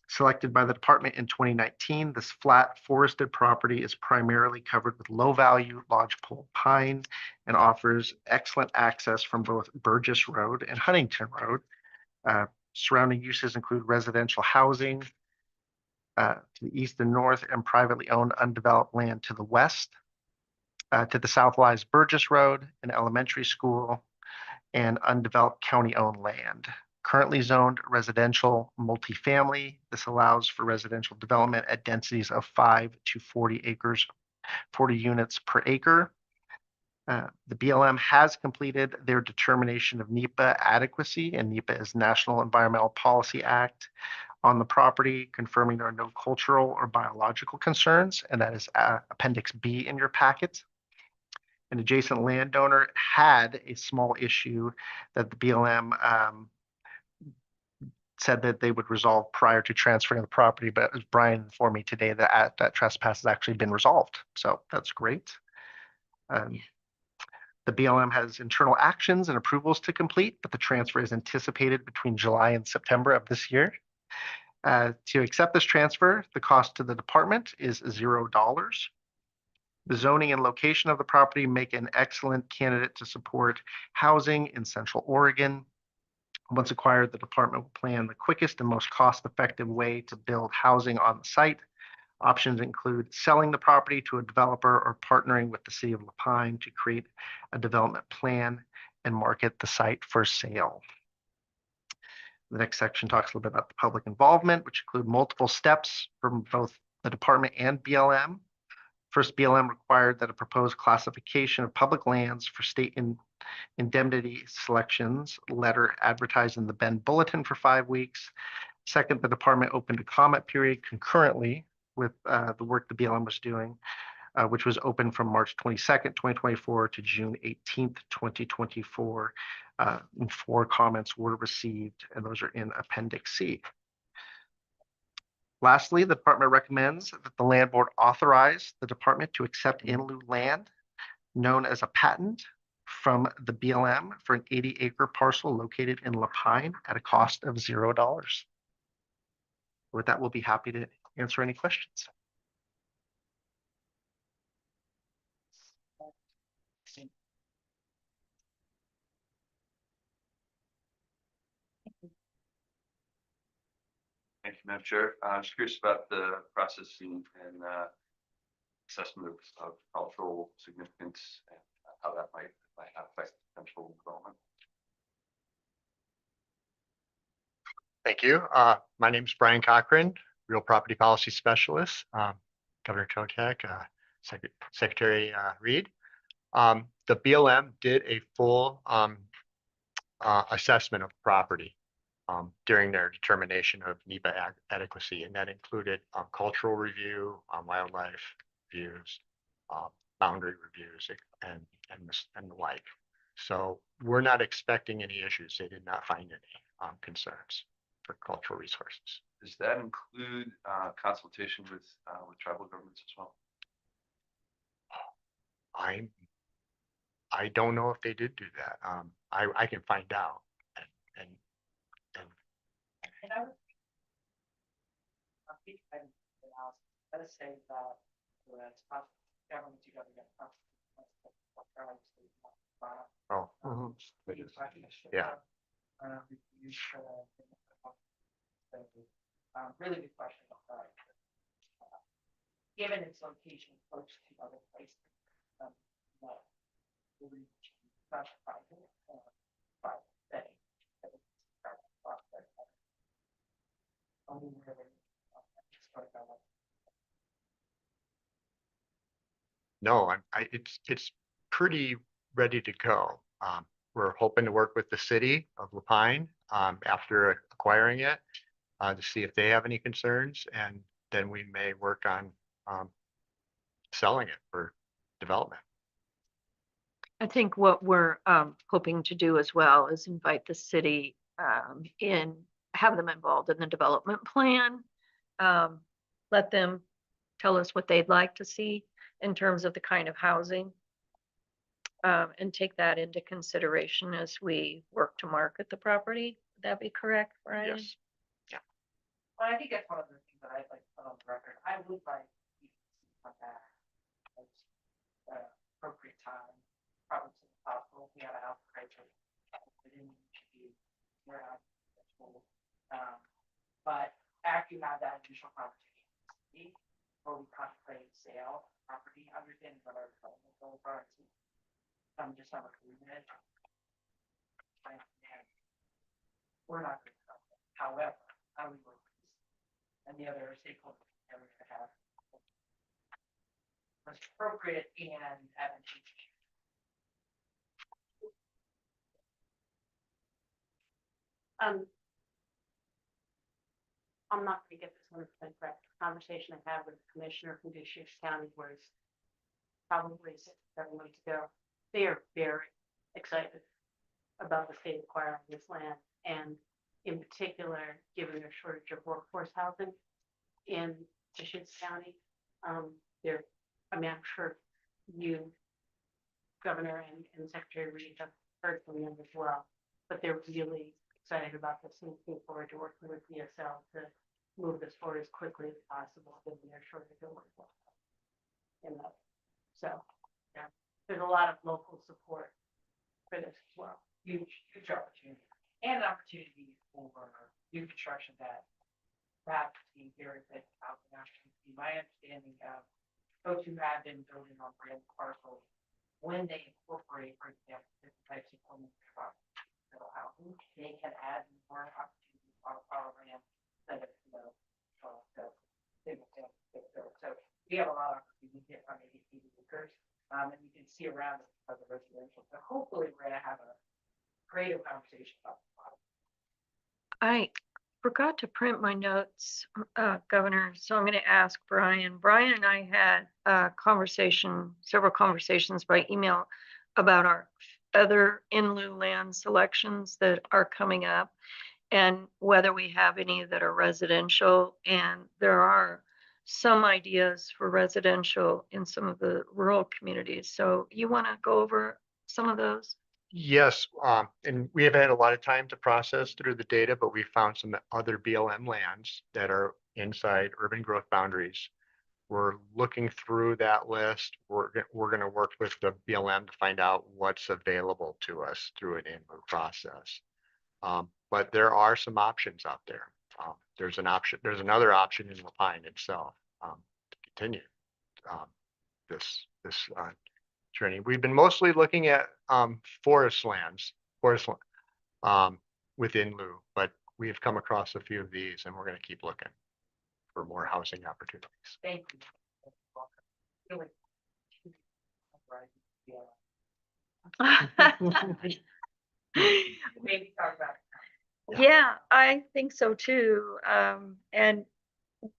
Selected by the department in 2019, this flat forested property is primarily covered with low-value lodgepole pine and offers excellent access from both Burgess Road and Huntington Road. Surrounding uses include residential housing to the east and north, and privately owned undeveloped land to the west. To the south lies Burgess Road, an elementary school, and undeveloped county-owned land. Currently zoned residential multifamily, this allows for residential development at densities of 5 to 40 acres, 40 units per acre. The BLM has completed their determination of NEPA adequacy, and NEPA is National Environmental Policy Act, on the property, confirming there are no cultural or biological concerns, and that is Appendix B in your packet. An adjacent landowner had a small issue that the BLM said that they would resolve prior to transferring the property, but as Brian informed me today, that trespass has actually been resolved, so that's great. The BLM has internal actions and approvals to complete, but the transfer is anticipated between July and September of this year. To accept this transfer, the cost to the department is $0. The zoning and location of the property make an excellent candidate to support housing in Central Oregon. Once acquired, the department will plan the quickest and most cost-effective way to build housing on the site. Options include selling the property to a developer or partnering with the city of La Pine to create a development plan and market the site for sale. The next section talks a little bit about the public involvement, which include multiple steps from both the department and BLM. First, BLM required that a proposed classification of public lands for state indemnity selections letter advertised in the Bend Bulletin for 5 weeks. Second, the department opened a comment period concurrently with the work the BLM was doing, which was open from March 22nd, 2024 to June 18th, 2024. And 4 comments were received, and those are in Appendix C. Lastly, the department recommends that the land board authorize the department to accept in lieu land known as a patent from the BLM for an 80-acre parcel located in La Pine at a cost of $0. With that, we'll be happy to answer any questions.
Thank you, Madam Chair. I'm just curious about the process and assessment of cultural significance and how that might affect potential development.
Thank you. My name is Brian Cochran, Real Property Policy Specialist, Governor Kotek, Secretary Reed. The BLM did a full assessment of property during their determination of NEPA adequacy, and that included cultural review, wildlife reviews, boundary reviews, and the like. So we're not expecting any issues. They did not find any concerns for cultural resources.
Does that include consultation with tribal governments as well?
I don't know if they did do that. I can find out and
And I would. Let us say that the government together get
Oh, yeah.
Really good question. Given its location close to other places. Not really private, private setting, but it's private process. Only where they, start out.
No, it's pretty ready to go. We're hoping to work with the city of Lapine, after acquiring it, to see if they have any concerns, and then we may work on, selling it for development.
I think what we're hoping to do as well is invite the city have them involved in the development plan. Let them tell us what they'd like to see in terms of the kind of housing. And take that into consideration as we work to market the property. Would that be correct, Brian?
Yes.
Well, I think that's one of the things that I'd like to put on the record. I would like to come back at appropriate time, probably as soon as possible. We had a house crisis. We didn't need to be we're out. But after you have that initial conversation, where we contemplate sale of property, understanding what our development goals are, just on a minute. We're not going to help them. However, how we work with this and the other stakeholders that we're going to have was appropriate and advantageous. I'm not going to get this 100% correct. The conversation I had with the commissioner from Dutchess County was probably 6 or 7 weeks ago. They are very excited about the state acquiring this land, and in particular, given their shortage of workforce housing in Dutchess County. I'm sure you, Governor and Secretary Reed, have heard from them as well, but they're really excited about this and looking forward to working with DSL to move this forward as quickly as possible, given their shortage of workforce. So, yeah, there's a lot of local support for this as well. Huge opportunity, and an opportunity for new construction that perhaps be very good out in Ashland. My understanding of folks who have been building on brand parcels, when they incorporate, for example, different types of homes, housing, they can add more opportunities on our land than if, so we have a lot of opportunity here on 80 acres, and you can see around it as a residential. So hopefully we're going to have a creative conversation about the product.
I forgot to print my notes, Governor, so I'm going to ask Brian. Brian and I had a conversation, several conversations by email about our other in lieu land selections that are coming up and whether we have any that are residential. And there are some ideas for residential in some of the rural communities. So you want to go over some of those?
Yes, and we have had a lot of time to process through the data, but we found some other BLM lands that are inside urban growth boundaries. We're looking through that list. We're going to work with the BLM to find out what's available to us through an in-lieu process. But there are some options out there. There's another option in Lapine itself, to continue this journey. We've been mostly looking at forest lands within lieu, but we have come across a few of these, and we're going to keep looking for more housing opportunities.
Thank you. Maybe talk about it.
Yeah, I think so too. And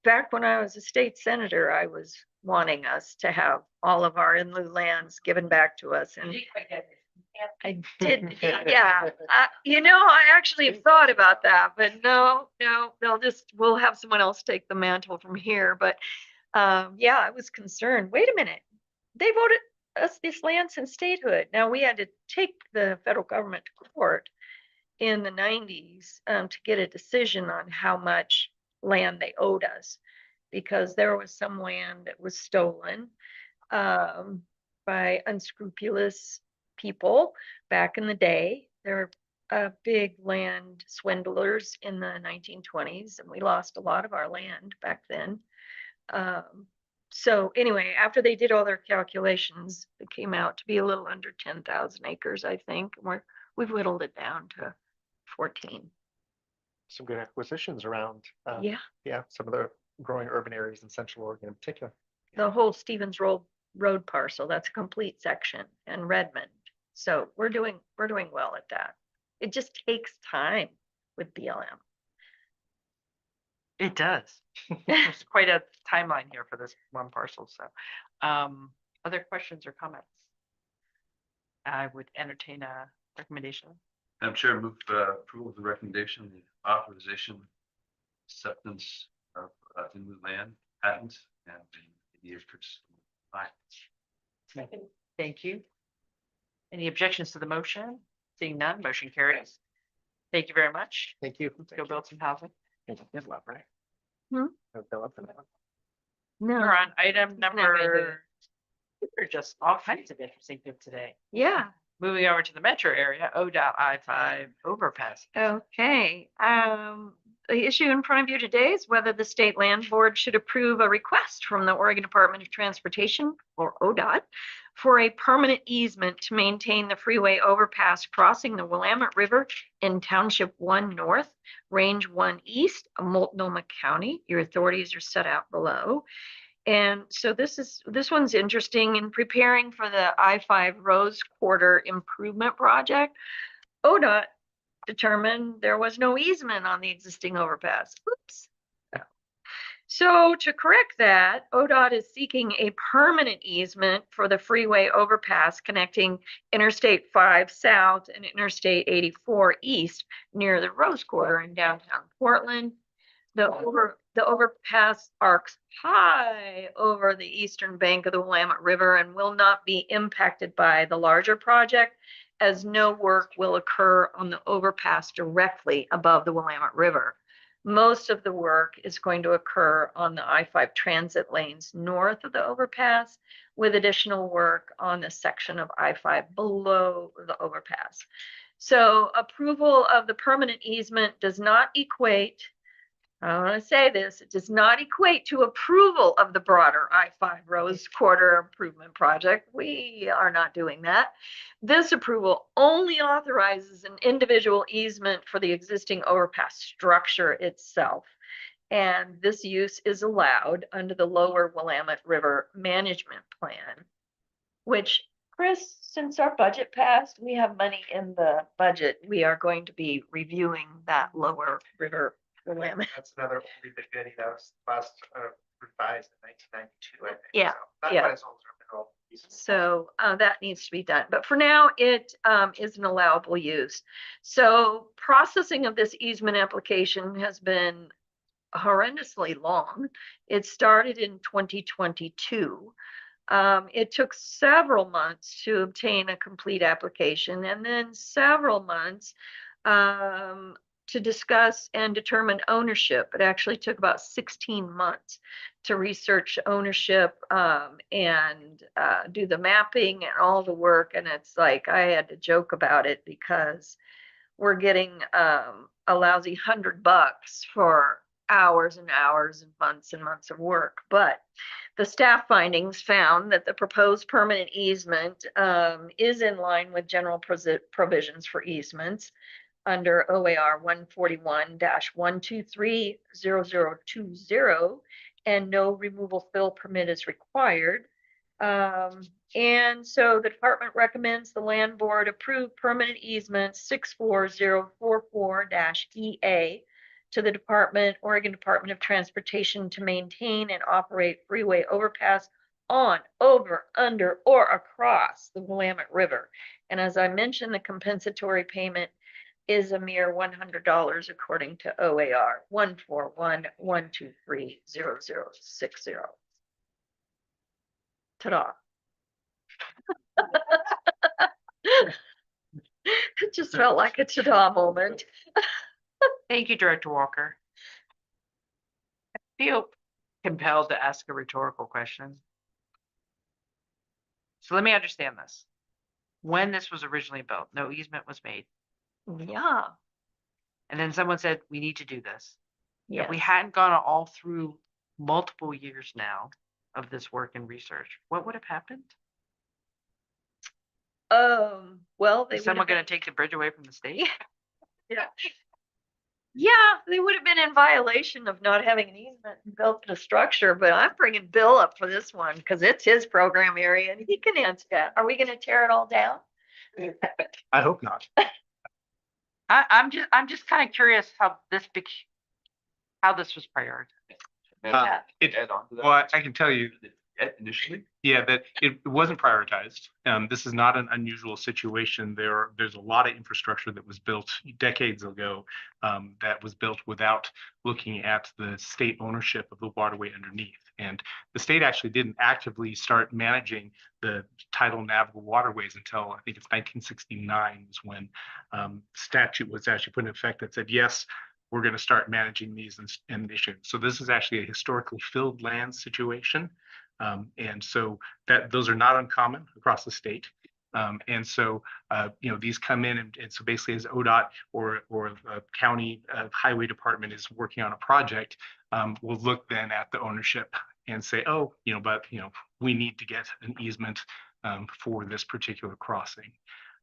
back when I was a state senator, I was wanting us to have all of our in lieu lands given back to us. And I did, yeah. I actually have thought about that, but no, we'll have someone else take the mantle from here. But yeah, I was concerned. Wait a minute, they voted us this land since statehood. Now we had to take the federal government to court in the 90s to get a decision on how much land they owed us, because there was some land that was stolen. by unscrupulous people back in the day. They're big land swindlers in the 1920s, and we lost a lot of our land back then. So anyway, after they did all their calculations, it came out to be a little under 10,000 acres, I think. We've whittled it down to 14.
Some good acquisitions around.
Yeah,
Yeah, some of the growing urban areas in Central Oregon in particular.
the whole Stevens Road parcel, that's a complete section, and Redmond. So we're doing well at that. It just takes time with BLM.
It does. There's quite a timeline here for this one parcel, so. Other questions or comments? I would entertain a recommendation.
Madam Chair, move approval of the recommendation, the authorization, acceptance of inland land patent and the acres. Aye.
Second.
Thank you. Any objections to the motion? Seeing none, motion carries. Thank you very much.
Thank you.
Let's go build some housing.
Good luck, right?
Hmm?
Bill up in that.
No,
We're on item
not gonna do it.
number. There are just all kinds of interesting things today.
yeah,
Moving over to the metro area, ODOT I-5 overpass.
okay. The issue in front of you today is whether the State Land Board should approve a request from the Oregon Department of Transportation, or ODOT, for a permanent easement to maintain the freeway overpass crossing the Willamette River in Township 1 North, Range 1 East, of Multnomah County. Your authorities are set out below. And so this one's interesting. In preparing for the I-5 Rose Quarter Improvement Project, ODOT determined there was no easement on the existing overpass. Oops. So to correct that, ODOT is seeking a permanent easement for the freeway overpass connecting Interstate 5 South and Interstate 84 East near the Rose Quarter in downtown Portland. The overpass arcs high over the eastern bank of the Willamette River and will not be impacted by the larger project, as no work will occur on the overpass directly above the Willamette River. Most of the work is going to occur on the I-5 transit lanes north of the overpass, with additional work on the section of I-5 below the overpass. So approval of the permanent easement does not equate, I want to say this, it does not equate to approval of the broader I-5 Rose Quarter Improvement Project. We are not doing that. This approval only authorizes an individual easement for the existing overpass structure itself. And this use is allowed under the Lower Willamette River Management Plan, which, Chris, since our budget passed, we have money in the budget. We are going to be reviewing that Lower River Willamette.
That's another really big goodie that was last revised in 1992, I think.
Yeah,
So not
yeah.
quite as old as our mineral pieces.
So that needs to be done. But for now, it is an allowable use. So processing of this easement application has been horrendously long. It started in 2022. It took several months to obtain a complete application, and then several months to discuss and determine ownership. It actually took about 16 months to research ownership and do the mapping and all the work. And it's like, I had to joke about it because we're getting a lousy $100 for hours and hours and months of work. But the staff findings found that the proposed permanent easement is in line with general provisions for easements under OAR 141-123-0020, and no removal fill permit is required. And so the department recommends the land board approve permanent easement 64044-EA to the Oregon Department of Transportation to maintain and operate freeway overpass on, over, under, or across the Willamette River. And as I mentioned, the compensatory payment is a mere $100 according to OAR 141-123-0060. Ta-da. It just felt like a ta-da moment.
Thank you, Director Walker. I feel compelled to ask a rhetorical question. So let me understand this. When this was originally built, no easement was made.
Yeah,
And then someone said, we need to do this. If we
yes.
hadn't gone all through multiple years now of this work and research, what would have happened?
Well, they
Is
would
someone
have been,
going to take the bridge away from the state?
yeah. Yeah, they would have been in violation of not having an easement and built the structure, but I'm bringing Bill up for this one because it's his program area and he can answer that. Are we gonna tear it all down?
I hope not.
I'm just kind of curious how how this was prioritized.
Yeah.
Add on to that.
Well, I can tell you,
Initially?
yeah, that it wasn't prioritized. This is not an unusual situation. There's a lot of infrastructure that was built decades ago that was built without looking at the state ownership of the waterway underneath. And the state actually didn't actively start managing the tidal navigable waterways until I think it's 1969 was when statute was actually put in effect that said, yes, we're going to start managing these and issuing. So this is actually a historically filled land situation. And so those are not uncommon across the state. And so, these come in and so basically as ODOT or a county highway department is working on a project, we'll look then at the ownership and say, oh, we need to get an easement for this particular crossing.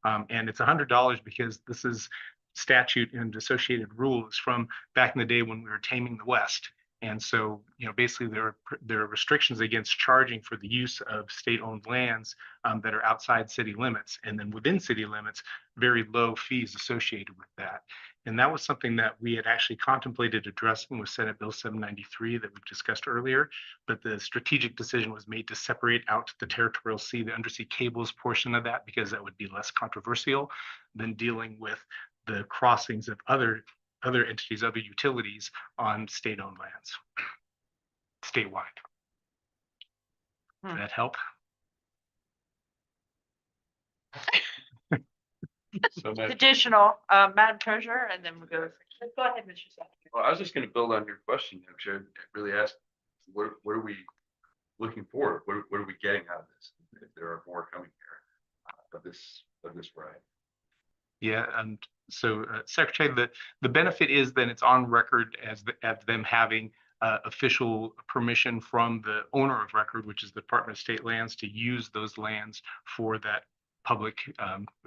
And it's $100 because this is statute and associated rules from back in the day when we were taming the West. And so, basically there are restrictions against charging for the use of state-owned lands that are outside city limits. And then within city limits, very low fees associated with that. And that was something that we had actually contemplated addressing with Senate Bill 793 that we've discussed earlier. But the strategic decision was made to separate out the territorial sea, the undersea cables portion of that, because that would be less controversial than dealing with the crossings of other entities, other utilities on state-owned lands, statewide. Does that help?
So, Madam-
Additional, Madam Treasurer, and then we'll go.
Go ahead, Mr. Secretary.
well, I was just gonna build on your question, because I really asked, what are we looking for? What are we getting out of this? If there are more coming here of this ride.
Yeah, and so Secretary, the benefit is then it's on record as them having official permission from the owner of record, which is the Department of State Lands, to use those lands for that public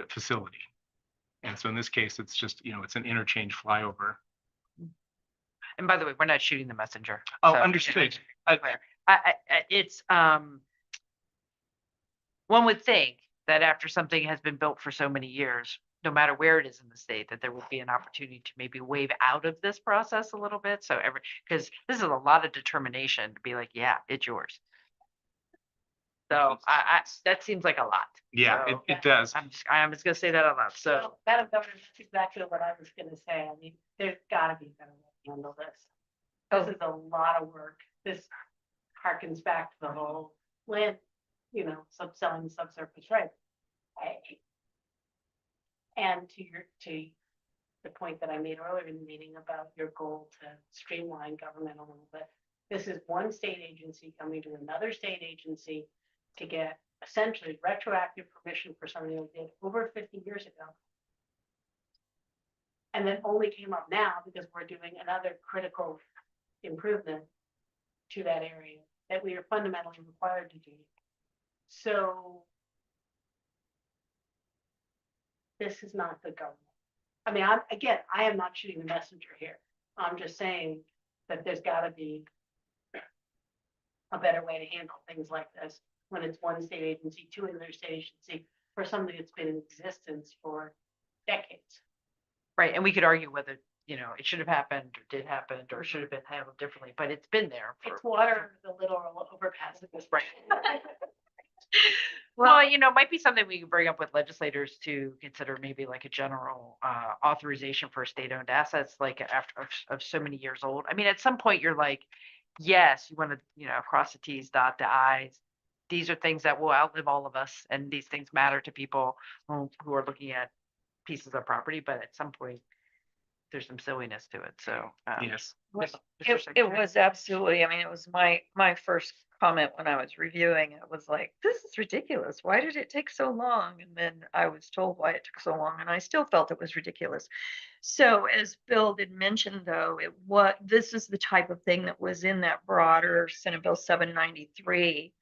facility. And so in this case, it's just, it's an interchange flyover.
And by the way, we're not shooting the messenger.
Oh,
so-
understood.
It's, one would think that after something has been built for so many years, no matter where it is in the state, that there would be an opportunity to maybe wave out of this process a little bit. So because this is a lot of determination to be like, yeah, it's yours. So that seems like a lot.
Yeah,
So
it does.
I'm just gonna say that out loud. So
So, Madam Governor, that's exactly what I was gonna say. I mean, there's gotta be a better way to handle this. This is a lot of work. This harkens back to the whole land, selling subsurface right. And to the point that I made earlier in the meeting about your goal to streamline government a little bit. This is one state agency coming to another state agency to get essentially retroactive permission for something they did over 50 years ago. And then only came up now because we're doing another critical improvement to that area that we are fundamentally required to do. So this is not the government. I mean, I am not shooting the messenger here. I'm just saying that there's gotta be a better way to handle things like this when it's one state agency to another state agency for something that's been in existence for decades.
right, and we could argue whether, it should have happened or did happen or should have been handled differently, but it's been there.
It's water, the little overpass at this.
Right.
Well,
Well, it might be something we can bring up with legislators to consider maybe like a general authorization for state-owned assets, like after of so many years old. I mean, at some point you're like, yes, you want to, cross the T's, dot the I's. These are things that will outlive all of us, and these things matter to people who are looking at pieces of property. But at some point, there's some silliness to it, so.
Yes.
Mr.
It
Secretary.
was absolutely, I mean, it was my first comment when I was reviewing it was like, this is ridiculous. Why did it take so long? And then I was told why it took so long and I still felt it was ridiculous. So as Bill did mention though, this is the type of thing that was in that broader Senate Bill 793.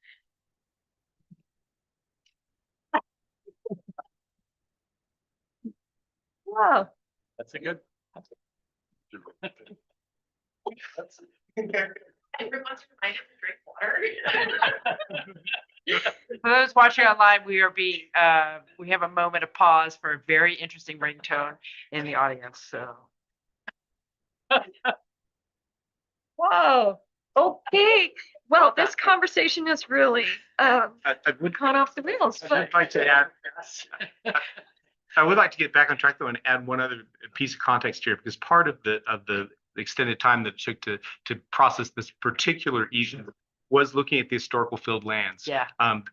Wow.
That's a good.
Everyone's reminded to drink water.
For those watching online, we have a moment of pause for a very interesting ringtone in the audience, so.
Whoa. Okay. Well, this conversation has really
I would
gone off the rails, but
I'd like to add. I would like to get back on track though and add one other piece of context here, because part of the extended time that it took to process this particular issue was looking at the historical filled lands.
Yeah.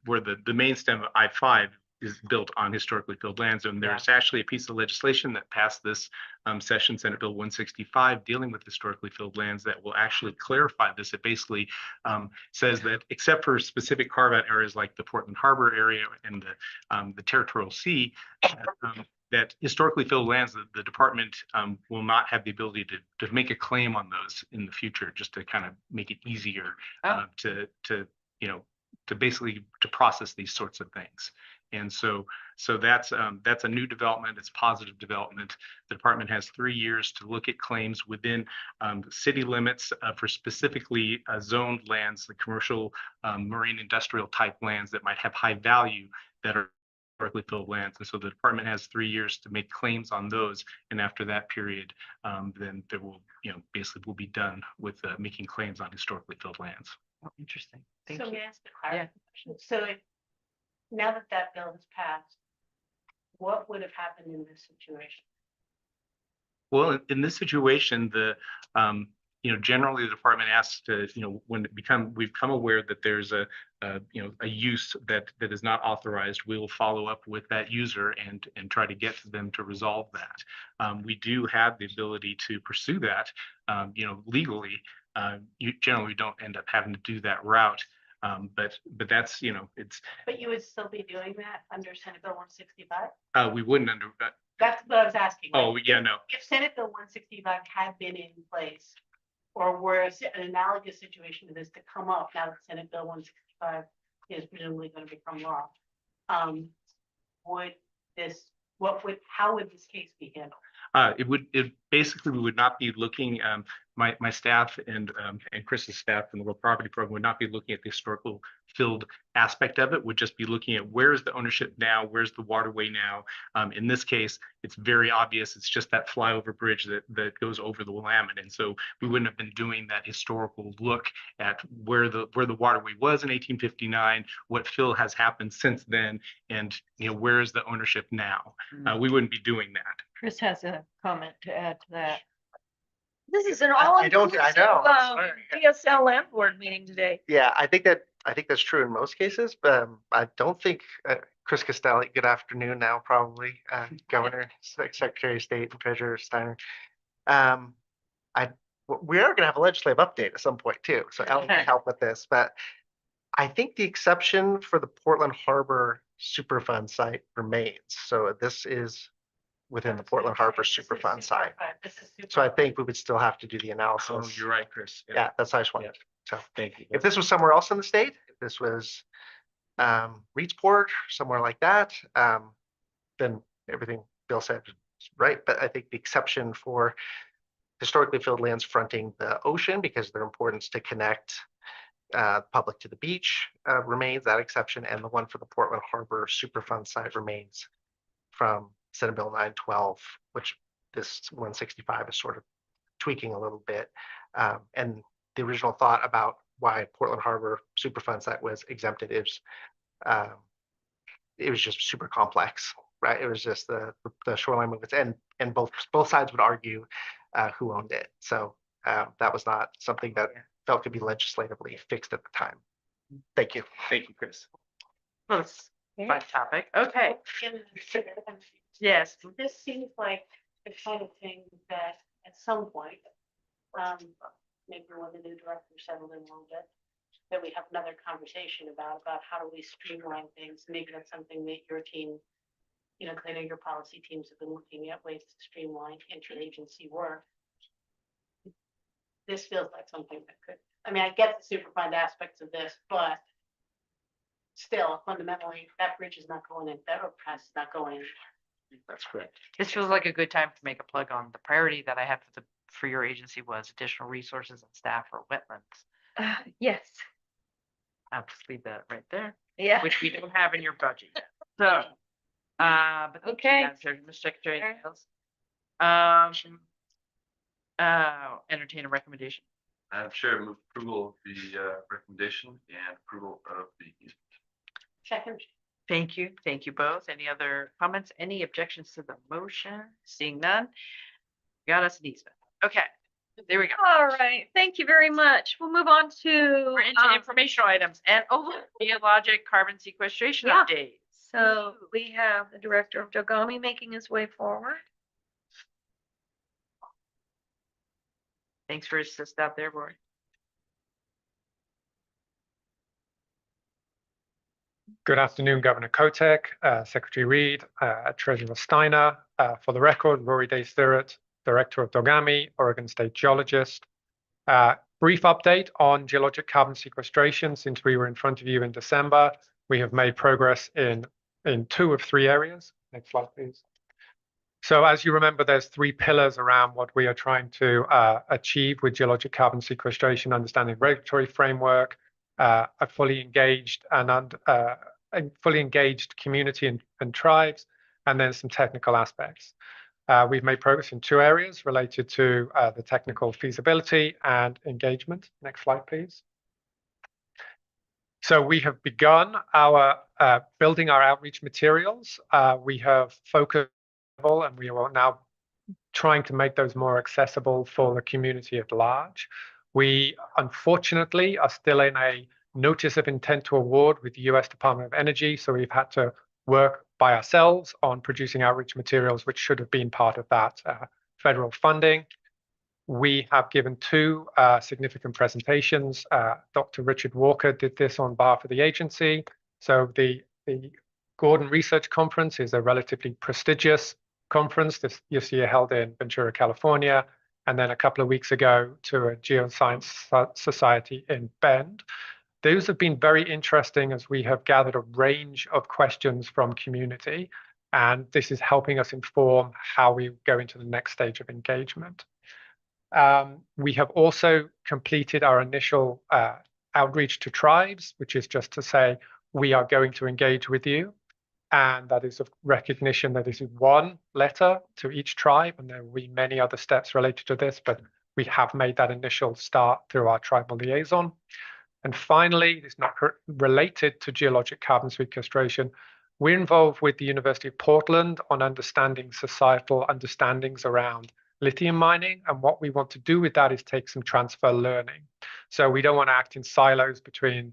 Where the main stem of I-5 is built on historically filled lands. And there's actually a piece of legislation that passed this session, Senate Bill 165, dealing with historically filled lands that will actually clarify this. It basically says that except for specific carve-out areas like the Portland Harbor area and the Territorial Sea, that historically filled lands, the department will not have the ability to make a claim on those in the future, just to kind of make it easier to basically to process these sorts of things. And so that's a new development. It's positive development. The department has 3 years to look at claims within city limits for specifically zoned lands, the commercial, marine, industrial type lands that might have high value that are historically filled lands. And so the department has 3 years to make claims on those. And after that period, then there will, basically will be done with making claims on historically filled lands.
Oh, interesting. Thank
So
you.
may I ask a clarifying question? So now that that bill has passed, what would have happened in this situation?
Well, in this situation, generally the department asks to, when we've become aware that there's a use that is not authorized, we will follow up with that user and try to get them to resolve that. We do have the ability to pursue that, legally. You generally don't end up having to do that route. But that's, it's,
But you would still be doing that under Senate Bill 165?
we wouldn't
That's what I was asking.
oh,
like,
yeah, no.
If Senate Bill 165 had been in place, or were an analogous situation to this to come up now that Senate Bill 165 is presumably going to become law, how would this case be handled?
We would not be looking, my staff and Chris's staff in the Real Property Program would not be looking at the historical filled aspect of it, would just be looking at where's the ownership now, where's the waterway now. In this case, it's very obvious. It's just that flyover bridge that goes over the Willamette. And so we wouldn't have been doing that historical look at where the waterway was in 1859, what fill has happened since then, and where is the ownership now. We wouldn't be doing that.
Chris has a comment to add to that. This is an
I know,
all-inclusive
sorry.
DSL land board meeting today.
Yeah, I think that's true in most cases, but I don't think Chris Costelli, good afternoon now, probably, Governor, Secretary of State and Treasurer Steiner. We are gonna have a legislative update at some point too, so Ellen can help with this, but I think the exception for the Portland Harbor Superfund site remains. So this is within the Portland Harbor Superfund site. So I think we would still have to do the analysis.
Oh, you're right, Chris.
Yeah, that's how I just wanted. So
Thank you.
if this was somewhere else in the state, if this was Reedsport, somewhere like that, then everything Bill said is right. But I think the exception for historically filled lands fronting the ocean because of their importance to connect public to the beach remains, that exception, and the one for the Portland Harbor Superfund site remains from Senate Bill 912, which this 165 is sort of tweaking a little bit. And the original thought about why Portland Harbor Superfund site was exempted is it was just super complex, right? It was just the shoreline movements, and both sides would argue who owned it. So that was not something that felt could be legislatively fixed at the time. Thank you.
Thank you, Chris.
Well, it's a fun topic. Okay. Yes.
This seems like the kind of thing that at some point, maybe when the new director settled in a little bit, that we have another conversation about how do we streamline things. Maybe that's something that your team, you know, 'cause I know your policy teams have been looking at ways to streamline interagency work. This feels like something that could, I mean, I get the Superfund aspects of this, but still fundamentally, that bridge is not going in, that overpass is not going in.
That's correct.
This feels like a good time to make a plug on the priority that I had for your agency was additional resources and staff for wetlands.
Yes,
I'll just leave that right there,
yeah.
which we don't have in your budget yet. So, but thank you,
Okay.
Madam Chair. Mr. Secretary,
Sure.
anything else? Entertain a recommendation.
Madam Chair, move approval of the recommendation and approval of the easement.
Second,
Thank you both. Any other comments, any objections to the motion? Seeing none. Got us an easement. Okay, there we go.
All right, thank you very much. We'll move on to,
We're into informational items and geologic carbon sequestration
Yeah.
updates.
so we have the Director of Dogami making his way forward.
Thanks for assist out there, Rory.
Good afternoon, Governor Kotek, Secretary Reed, Treasurer Steiner. For the record, Rory Day-Stirrat, Director of Dogami, Oregon State Geologist. Brief update on geologic carbon sequestration. Since we were in front of you in December, we have made progress in 2 of 3 areas. Next slide, please. So as you remember, there's 3 pillars around what we are trying to achieve with geologic carbon sequestration: understanding regulatory framework, a fully engaged fully engaged community and tribes, and then some technical aspects. We've made progress in 2 areas related to the technical feasibility and engagement. Next slide, please. So we have begun our building our outreach materials. We have focused and we are now trying to make those more accessible for the community at large. We unfortunately are still in a notice of intent to award with the US Department of Energy, so we've had to work by ourselves on producing outreach materials, which should have been part of that federal funding. We have given 2 significant presentations. Dr. Richard Walker did this on behalf of the agency. So the Gordon Research Conference is a relatively prestigious conference this year held in Ventura, California, and then a couple of weeks ago to a Geoscience Society in Bend. Those have been very interesting as we have gathered a range of questions from community, and this is helping us inform how we go into the next stage of engagement. We have also completed our initial outreach to tribes, which is just to say we are going to engage with you. And that is a recognition that this is 1 letter to each tribe, and there will be many other steps related to this, but we have made that initial start through our tribal liaison. And finally, it's not related to geologic carbon sequestration. We're involved with the University of Portland on understanding societal understandings around lithium mining. And what we want to do with that is take some transfer learning. So we don't want to act in silos between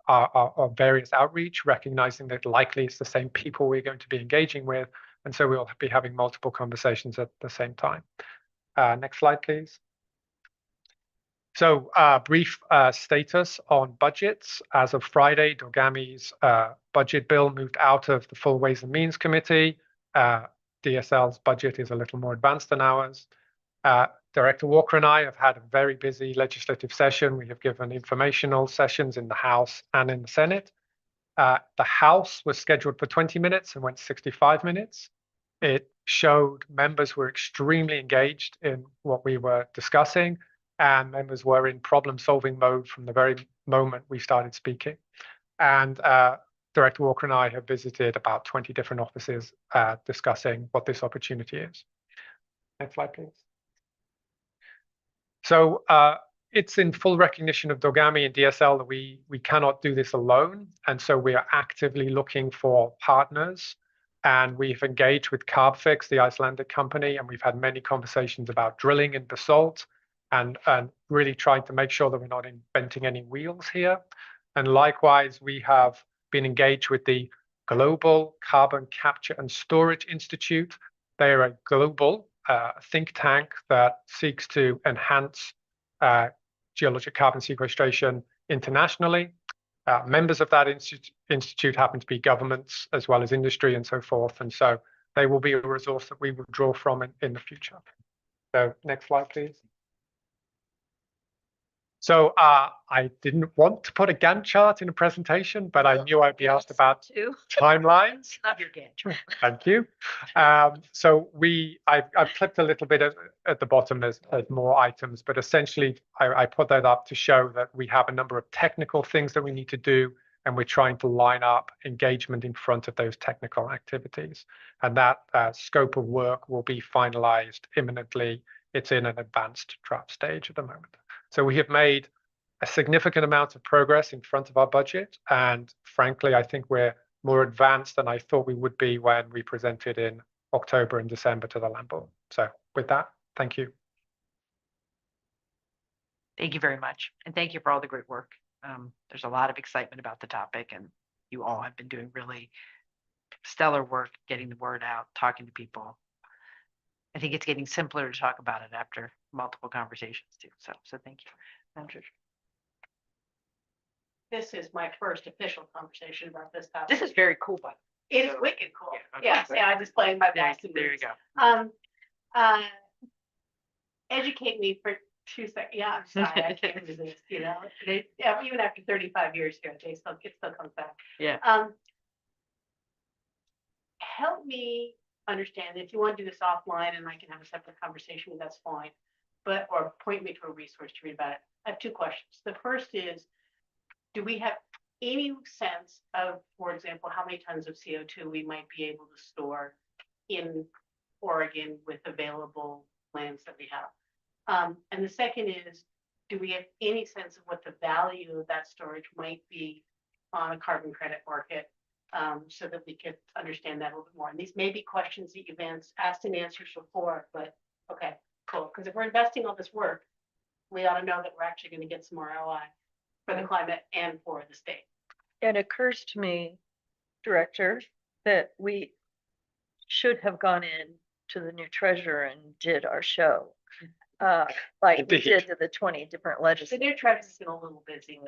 our various outreach, recognizing that likely it's the same people we're going to be engaging with. And so we'll be having multiple conversations at the same time. Next slide, please. So brief status on budgets. As of Friday, Dogami's budget bill moved out of the full Ways and Means Committee. DSL's budget is a little more advanced than ours. Director Walker and I have had a very busy legislative session. We have given informational sessions in the House and in the Senate. The House was scheduled for 20 minutes and went 65 minutes. It showed members were extremely engaged in what we were discussing, and members were in problem-solving mode from the very moment we started speaking. And Director Walker and I have visited about 20 different offices discussing what this opportunity is. Next slide, please. So it's in full recognition of Dogami and DSL that we cannot do this alone. And so we are actively looking for partners. And we've engaged with Carbfix, the Icelandic company, and we've had many conversations about drilling in basalt and really trying to make sure that we're not inventing any wheels here. And likewise, we have been engaged with the Global Carbon Capture and Storage Institute. They are a global think tank that seeks to enhance geologic carbon sequestration internationally. Members of that institute happen to be governments as well as industry and so forth. And so they will be a resource that we will draw from in the future. So next slide, please. So I didn't want to put a Gantt chart in a presentation, but I knew I'd be asked about
Too.
timelines.
Love your Gantt.
Thank you. So I've clipped a little bit at the bottom as more items, but essentially I put that up to show that we have a number of technical things that we need to do, and we're trying to line up engagement in front of those technical activities. And that scope of work will be finalized imminently. It's in an advanced draft stage at the moment. So we have made a significant amount of progress in front of our budget. And frankly, I think we're more advanced than I thought we would be when we presented in October and December to the Land Board. So with that, thank you.
Thank you very much. And thank you for all the great work. There's a lot of excitement about the topic, and you all have been doing really stellar work, getting the word out, talking to people. I think it's getting simpler to talk about it after multiple conversations too. So thank you. Madam Treasurer.
This is my first official conversation about this topic.
This is very cool, but
It is wicked cool.
Yeah, okay.
Yeah, I'm just playing my
there,
Boston.
there you
blues.
go.
Educate me for 2 seconds. Yeah, I'm sorry, I can't resist, you know, yeah, even after 35 years here, it still comes back.
Yeah.
Help me understand, if you want to do this offline and I can have a separate conversation, that's fine. But, or point me to a resource to read about it. I have 2 questions. The first is, do we have any sense of, for example, how many tons of CO2 we might be able to store in Oregon with available lands that we have? And the second is, do we have any sense of what the value of that storage might be on a carbon credit market, so that we could understand that a little bit more? And these may be questions that you've asked and answered before, but okay, cool. Because if we're investing all this work, we ought to know that we're actually going to get some ROI for the climate and for the state.
It occurs to me, Director, that we should have gone in to the new treasurer and did our show. Like we
Indeed.
did to the 20 different
The
legislators.
new Travis been a little busy.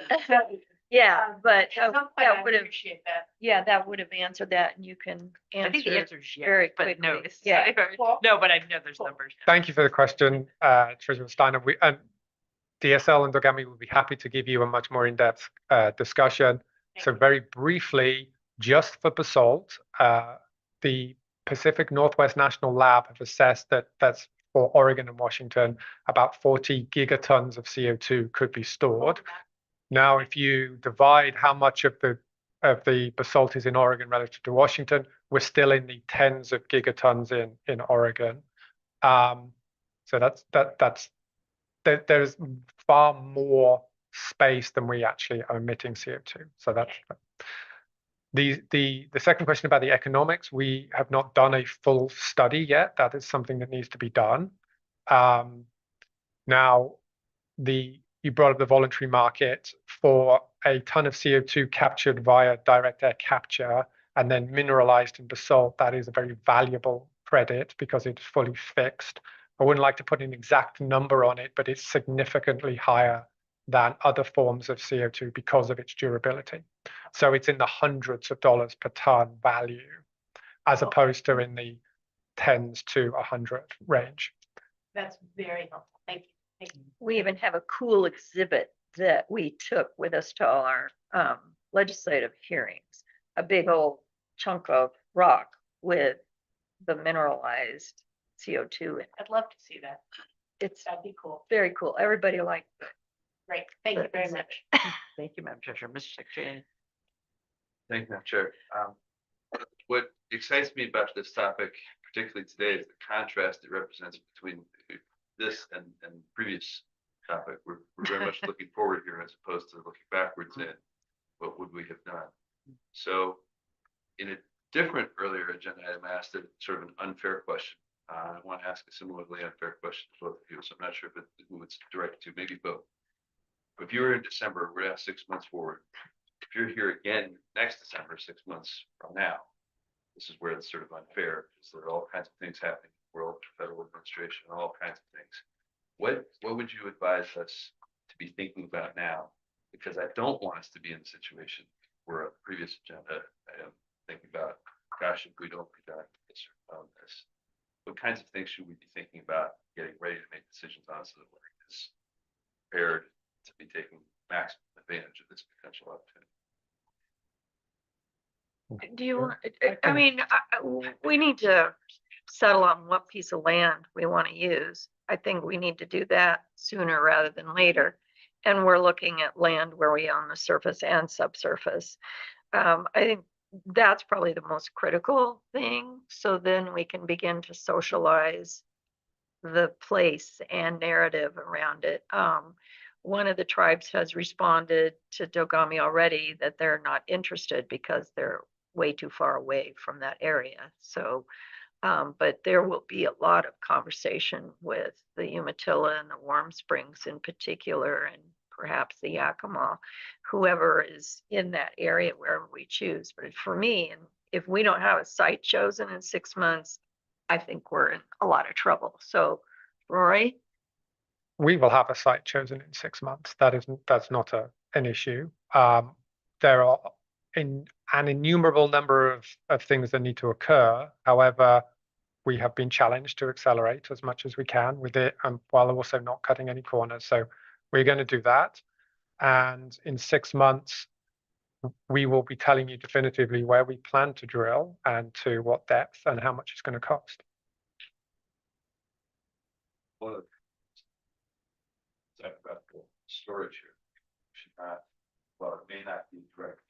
Yeah, but
At some point,
that
I
would have,
appreciate that.
yeah, that would have answered that, and you can
I think the
answer.
answer is yes,
very
but no.
quickly. Yeah.
Well,
No, but I know there's
cool.
numbers.
Thank you for the question, Treasurer Steiner. And DSL and Dogami will be happy to give you a much more in-depth discussion. So very briefly, just for basalt, the Pacific Northwest National Lab have assessed that that's for Oregon and Washington, about 40 gigatons of CO2 could be stored. Now, if you divide how much of the basalt is in Oregon relative to Washington, we're still in the tens of gigatons in Oregon. So there's far more space than we actually are emitting CO2. So that's the second question about the economics. We have not done a full study yet. That is something that needs to be done. Now, you brought up the voluntary market for a ton of CO2 captured via direct air capture and then mineralized in basalt. That is a very valuable credit because it's fully fixed. I wouldn't like to put an exact number on it, but it's significantly higher than other forms of CO2 because of its durability. So it's in the hundreds of dollars per ton value, as opposed to in the tens to 100 range.
That's very helpful. Thank you. Thank you.
We even have a cool exhibit that we took with us to all our legislative hearings, a big old chunk of rock with the mineralized CO2 in it.
I'd love to see that.
It's
That'd be cool.
very cool. Everybody liked it.
Great. Thank you very much.
Thank you, Madam Treasurer. Mr. Secretary.
Thank you, Madam Chair. What excites me about this topic, particularly today, is the contrast it represents between this and previous topic. We're very much looking forward here as opposed to looking backwards in what would we have done. So in a different earlier agenda item, I asked a sort of an unfair question. I want to ask a similarly unfair question to both of you, so I'm not sure who it's directed to, maybe both. If you're in December, we're now 6 months forward. If you're here again next December, 6 months from now, this is where it's sort of unfair because there are all kinds of things happening world, federal administration, all kinds of things. What would you advise us to be thinking about now? Because I don't want us to be in a situation where a previous agenda, I am thinking about, gosh, if we don't be done this or on this, what kinds of things should we be thinking about getting ready to make decisions on so that we're as prepared to be taking maximum advantage of this potential opportunity?
Do you want, I mean, we need to settle on what piece of land we want to use. I think we need to do that sooner rather than later. And we're looking at land where we own the surface and subsurface. I think that's probably the most critical thing. So then we can begin to socialize the place and narrative around it. One of the tribes has responded to Dogami already that they're not interested because they're way too far away from that area. So, but there will be a lot of conversation with the Umatilla and the Warm Springs in particular, and perhaps the Yakima, whoever is in that area, wherever we choose. But for me, and if we don't have a site chosen in 6 months, I think we're in a lot of trouble. So, Rory?
We will have a site chosen in 6 months. That's not an issue. There are an innumerable number of things that need to occur. However, we have been challenged to accelerate as much as we can with it, while also not cutting any corners. So we're going to do that. And in 6 months, we will be telling you definitively where we plan to drill and to what depth and how much it's going to cost.
One of the talk about the storage here should not, well, it may not be direct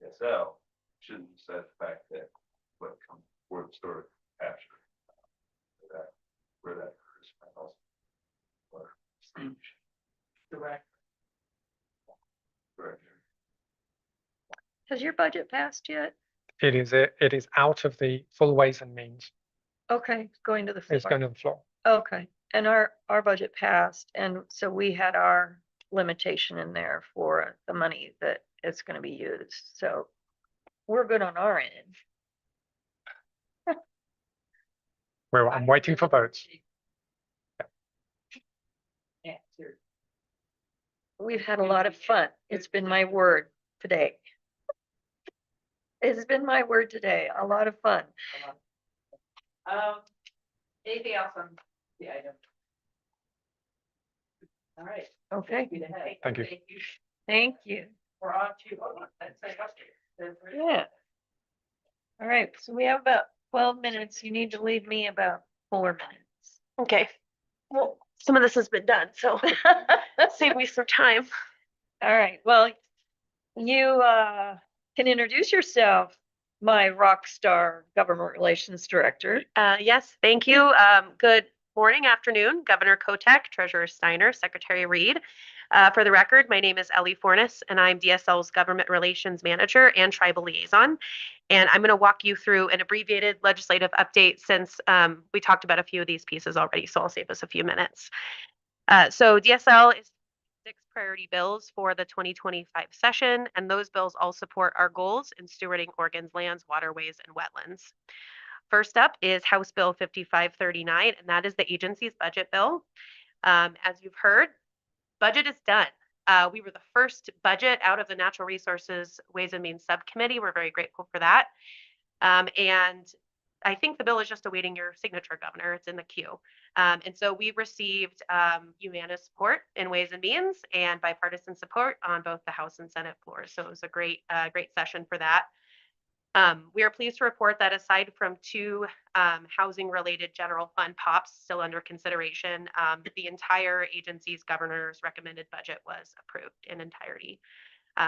PSL, shouldn't set the fact that what comes for the storage capture. Where that occurs, might also. Or
Direct.
Correct.
Has your budget passed yet?
It is out of the full ways and means.
Okay, going to the floor.
It's going to the floor.
Okay, and our budget passed, and so we had our limitation in there for the money that is going to be used. So we're good on our end.
I'm waiting for votes.
We've had a lot of fun. It's been my word today. It's been my word today. A lot of fun.
Anything else on the item? All right.
Okay,
Thank you.
thank you.
We're on to, let's say,
Yeah. All right, so we have about 12 minutes. You need to leave me about 4 minutes.
Okay, well, some of this has been done, so save me some time.
All right, well, you can introduce yourself, my rock star government relations director.
Yes, thank you. Good morning, afternoon, Governor Kotek, Treasurer Steiner, Secretary Reed. For the record, my name is Ellie Fornes, and I'm DSL's Government Relations Manager and Tribal Liaison. And I'm going to walk you through an abbreviated legislative update since we talked about a few of these pieces already, so I'll save us a few minutes. So DSL is 6 priority bills for the 2025 session, and those bills all support our goals in stewarding Oregon's lands, waterways, and wetlands. First up is House Bill 5539, and that is the agency's budget bill. As you've heard, budget is done. We were the first budget out of the Natural Resources Ways and Means Subcommittee. We're very grateful for that. And I think the bill is just awaiting your signature, Governor. It's in the queue. And so we received unanimous support in Ways and Means and bipartisan support on both the House and Senate floors. So it was a great session for that. We are pleased to report that aside from 2 housing-related general fund POPs still under consideration, the entire agency's governor's recommended budget was approved in entirety.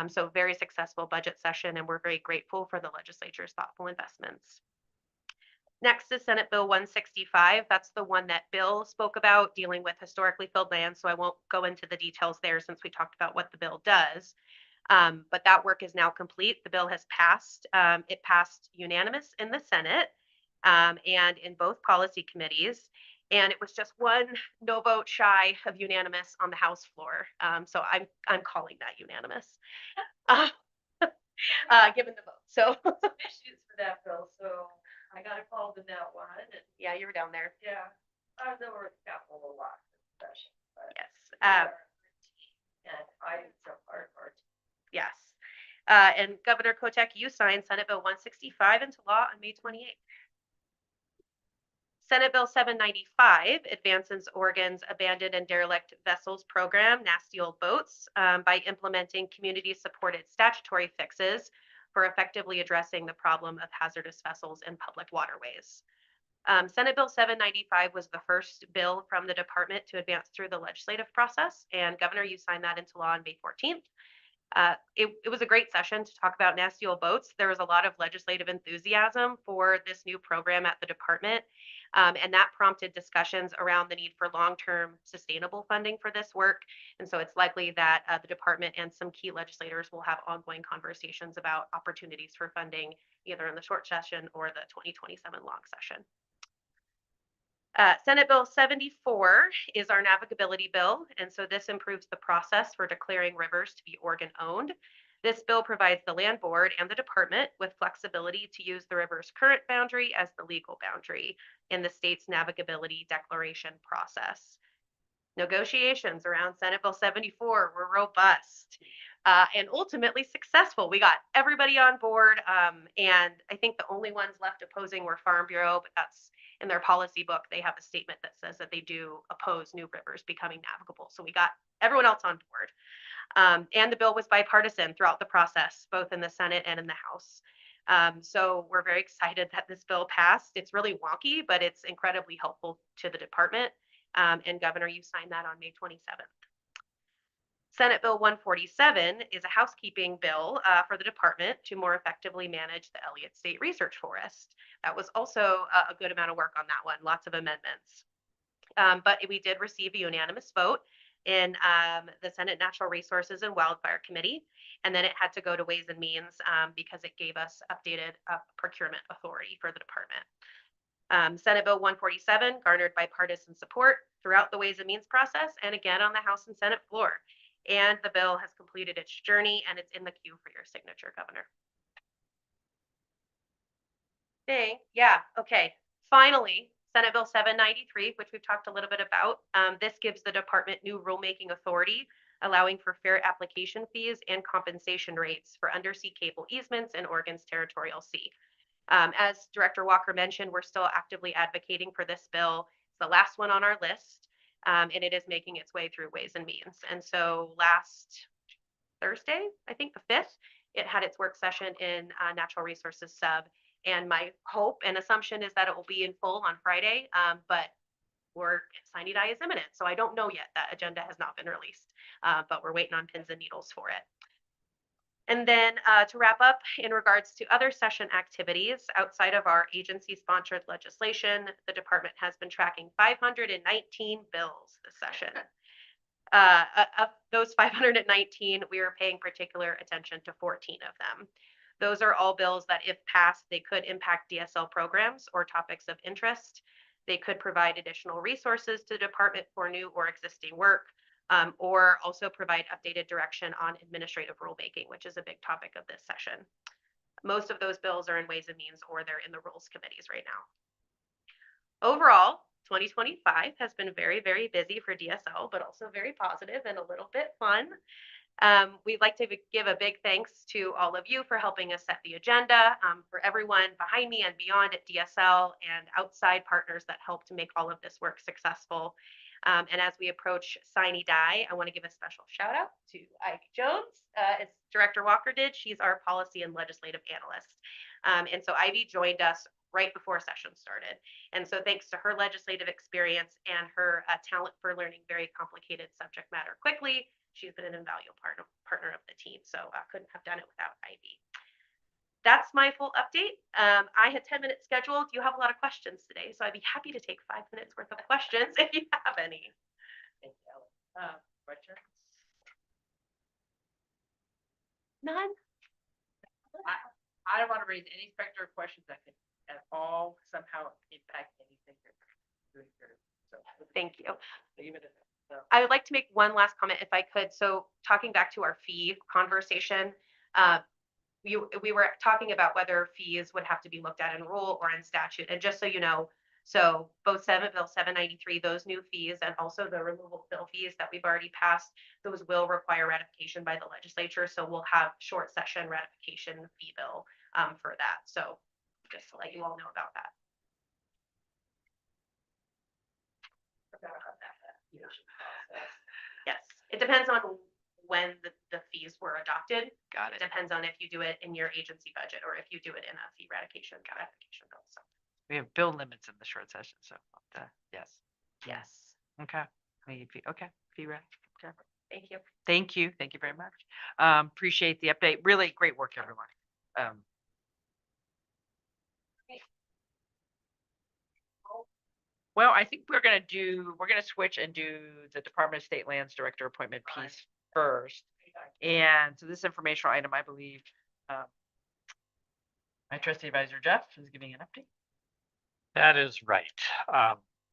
So very successful budget session, and we're very grateful for the legislature's thoughtful investments. Next is Senate Bill 165. That's the one that Bill spoke about, dealing with historically filled land, so I won't go into the details there since we talked about what the bill does. But that work is now complete. The bill has passed. It passed unanimous in the Senate and in both policy committees. And it was just 1 no vote shy of unanimous on the House floor. So I'm calling that unanimous, given the vote. So
issues for that bill, so
I got involved in that one, and
Yeah, you were down there.
yeah, I was over at the Capitol a lot, especially, but.
Yes.
And I did some hard part.
Yes. And Governor Kotek, you signed Senate Bill 165 into law on May 28th. Senate Bill 795 advances Oregon's abandoned and derelict vessels program, Nasty Old Boats, by implementing community-supported statutory fixes for effectively addressing the problem of hazardous vessels in public waterways. Senate Bill 795 was the first bill from the department to advance through the legislative process, and Governor, you signed that into law on May 14th. It was a great session to talk about nasty old boats. There was a lot of legislative enthusiasm for this new program at the department, and that prompted discussions around the need for long-term sustainable funding for this work. And so it's likely that the department and some key legislators will have ongoing conversations about opportunities for funding either in the short session or the 2027 long session. Senate Bill 74 is our navigability bill, and so this improves the process for declaring rivers to be Oregon-owned. This bill provides the land board and the department with flexibility to use the river's current boundary as the legal boundary in the state's navigability declaration process. Negotiations around Senate Bill 74 were robust and ultimately successful. We got everybody on board, and I think the only ones left opposing were Farm Bureau, but that's in their policy book. They have a statement that says that they do oppose new rivers becoming navigable. So we got everyone else on board. And the bill was bipartisan throughout the process, both in the Senate and in the House. So we're very excited that this bill passed. It's really wonky, but it's incredibly helpful to the department. And Governor, you signed that on May 27th. Senate Bill 147 is a housekeeping bill for the department to more effectively manage the Elliott State Research Forest. That was also a good amount of work on that one, lots of amendments. But we did receive a unanimous vote in the Senate Natural Resources and Wildfire Committee, and then it had to go to Ways and Means because it gave us updated procurement authority for the department. Senate Bill 147 garnered bipartisan support throughout the Ways and Means process and again on the House and Senate floor. And the bill has completed its journey and it's in the queue for your signature, Governor. Yeah, okay. Finally, Senate Bill 793, which we've talked a little bit about. This gives the department new rulemaking authority, allowing for fair application fees and compensation rates for undersea cable easements in Oregon's territorial sea. As Director Walker mentioned, we're still actively advocating for this bill. It's the last one on our list, and it is making its way through Ways and Means. And so last Thursday, I think the 5th, it had its work session in Natural Resources Sub. And my hope and assumption is that it will be in full on Friday, but sine die is imminent. So I don't know yet. That agenda has not been released, but we're waiting on pins and needles for it. And then to wrap up, in regards to other session activities outside of our agency-sponsored legislation, the department has been tracking 519 bills this session. Of those 519, we are paying particular attention to 14 of them. Those are all bills that, if passed, they could impact DSL programs or topics of interest. They could provide additional resources to the department for new or existing work, or also provide updated direction on administrative rulemaking, which is a big topic of this session. Most of those bills are in Ways and Means or they're in the rules committees right now. Overall, 2025 has been very, very busy for DSL, but also very positive and a little bit fun. We'd like to give a big thanks to all of you for helping us set the agenda, for everyone behind me and beyond at DSL and outside partners that help to make all of this work successful. And as we approach sine die, I want to give a special shout out to Ivy Jones, as Director Walker did. She's our policy and legislative analyst. And so Ivy joined us right before session started. And so thanks to her legislative experience and her talent for learning very complicated subject matter quickly, she's been an invaluable partner of the team. So I couldn't have done it without Ivy. That's my full update. I had 10 minutes scheduled. You have a lot of questions today, so I'd be happy to take 5 minutes worth of questions if you have any.
Thank you, Ellen. Questions?
None?
I don't want to raise any specter of questions that could at all somehow impact anything that you're doing here. So
Thank you.
leave it at that. So,
I would like to make one last comment if I could. So talking back to our fee conversation, we were talking about whether fees would have to be looked at in rule or in statute. And just so you know, so both Senate Bill 793, those new fees, and also the removal bill fees that we've already passed, those will require ratification by the legislature. So we'll have short session ratification fee bill for that. So just to let you all know about that. Yes, it depends on when the fees were adopted.
Got
It
it.
depends on if you do it in your agency budget or if you do it in a fee ratification bill. So,
We have bill limits in the short session, so, yes.
yes,
Okay. Okay, fee rec. Okay.
thank you.
Thank you very much. Appreciate the update. Really great work, everyone. Well, I think we're gonna switch and do the Department of State Lands Director appointment piece first. And so this informational item, I believe, my trustee advisor Jeff is giving an update.
That is right.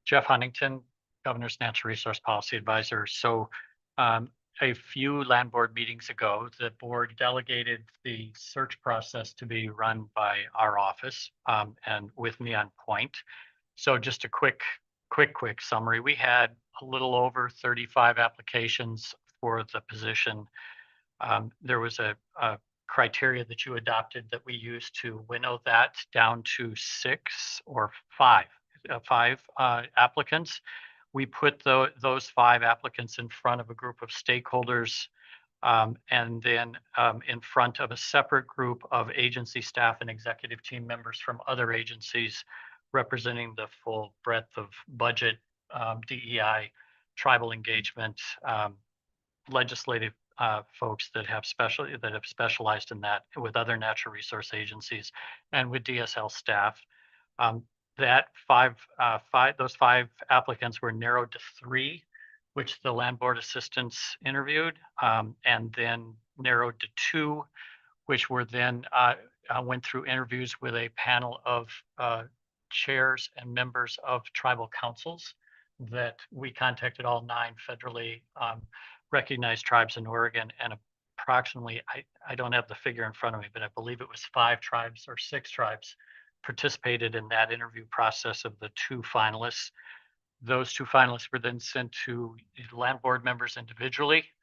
Jeff Huntington, Governor's Natural Resource Policy Advisor. So a few land board meetings ago, the board delegated the search process to be run by our office and with me on point. So just a quick summary. We had a little over 35 applications for the position. There was a criteria that you adopted that we used to winnow that down to 6 or 5 applicants. We put those 5 applicants in front of a group of stakeholders and then in front of a separate group of agency staff and executive team members from other agencies representing the full breadth of budget, DEI, tribal engagement, legislative folks that have specialized in that with other natural resource agencies and with DSL staff. Those 5 applicants were narrowed to 3, which the land board assistants interviewed, and then narrowed to 2, which were then went through interviews with a panel of chairs and members of tribal councils that we contacted all 9 federally recognized tribes in Oregon, and approximately, I don't have the figure in front of me, but I believe it was 5 tribes or 6 tribes participated in that interview process of the 2 finalists. Those 2 finalists were then sent to land board members individually,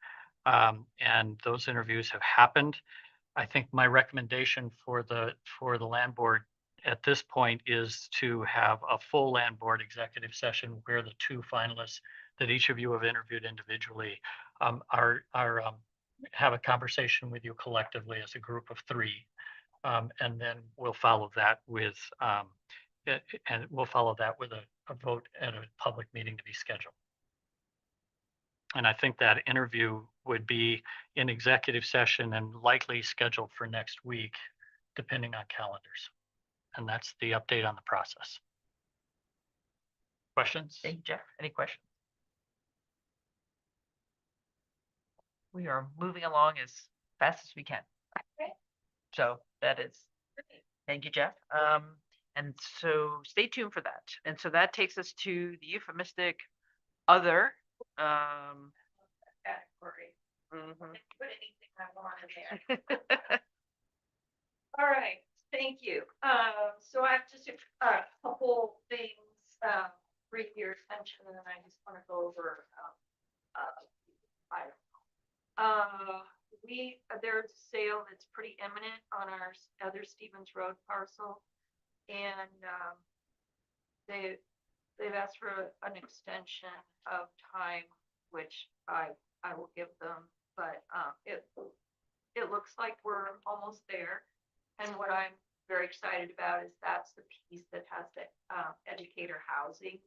and those interviews have happened. I think my recommendation for the land board at this point is to have a full land board executive session where the 2 finalists that each of you have interviewed individually have a conversation with you collectively as a group of 3. And then we'll follow that with a vote at a public meeting to be scheduled. And I think that interview would be in executive session and likely scheduled for next week, depending on calendars. And that's the update on the process. Questions?
Thank you, Jeff. Any questions? We are moving along as fast as we can. So that is, thank you, Jeff. And so stay tuned for that. And so that takes us to the euphemistic other.
Category.
Mhm.
Put anything I want in there.
All right, thank you. So I have just a couple things, bring to your attention, and then I just want to go over, there's a sale that's pretty imminent on our other Stevens Road parcel. And, they've asked for an extension of time, which I will give them, but, it looks like we're almost there. And what I'm very excited about is that's the piece that has the educator housing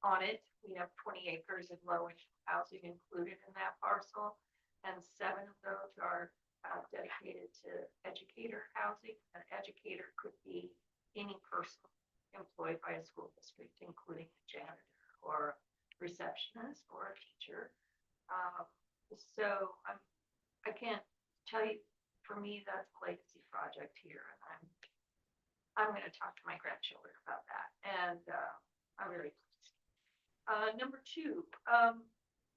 on it. We have 20 acres of low-income housing included in that parcel, and 7 of those are dedicated to educator housing. An educator could be any person employed by a school district, including a janitor or receptionist or a teacher. So I can't tell you. For me, that's a legacy project here, and I'm going to talk to my grandchildren about that, and I'm very pleased. Number 2,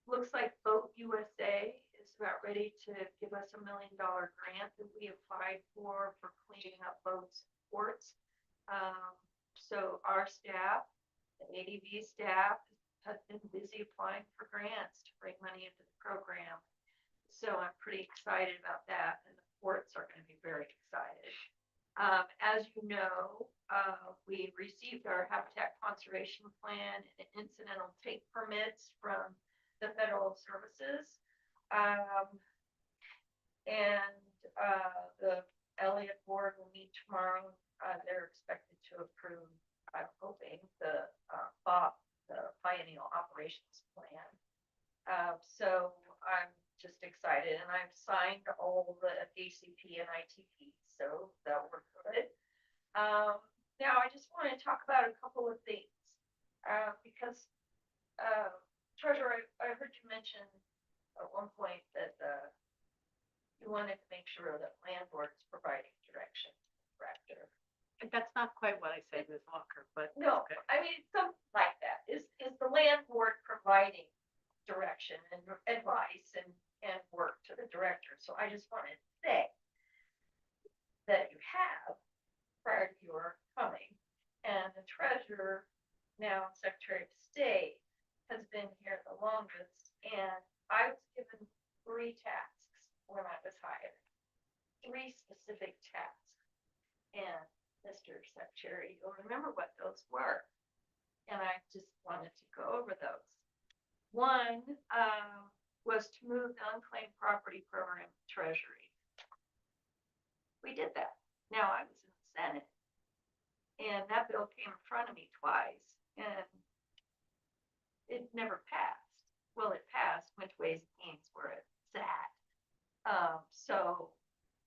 looks like Boat USA is is about ready to give us $1 million grant that we applied for cleaning up boats, ports. So our staff, the ADV staff, has been busy applying for grants to bring money into the program. So I'm pretty excited about that, and the ports are going to be very excited. As you know, we received our habitat conservation plan and incidental take permits from the federal services. The Elliott board will meet tomorrow. They're expected to approve, I'm hoping, the biennial operations plan. So I'm just excited, and I've signed all the ACP and ITP, so that we're good. Now I just want to talk about a couple of things, because Treasurer, I heard you mention at one point that you wanted to make sure that land board is providing direction, director.
And that's not quite what I said, Ms. Walker, but.
No,
okay.
I mean, something like that. Is the land board providing direction and advice and work to the director? So I just wanted to say that you have prior to your coming, and the treasurer, now Secretary of State, has been here the longest, and I was given 3 tasks when I was hired, 3 specific tasks. And Mr. Secretary, you'll remember what those were. And I just wanted to go over those. One was to move the unclaimed property program to Treasury. We did that. Now I was in the Senate, and that bill came in front of me twice, and it never passed. Well, it passed, went to Ways and Means where it sat. So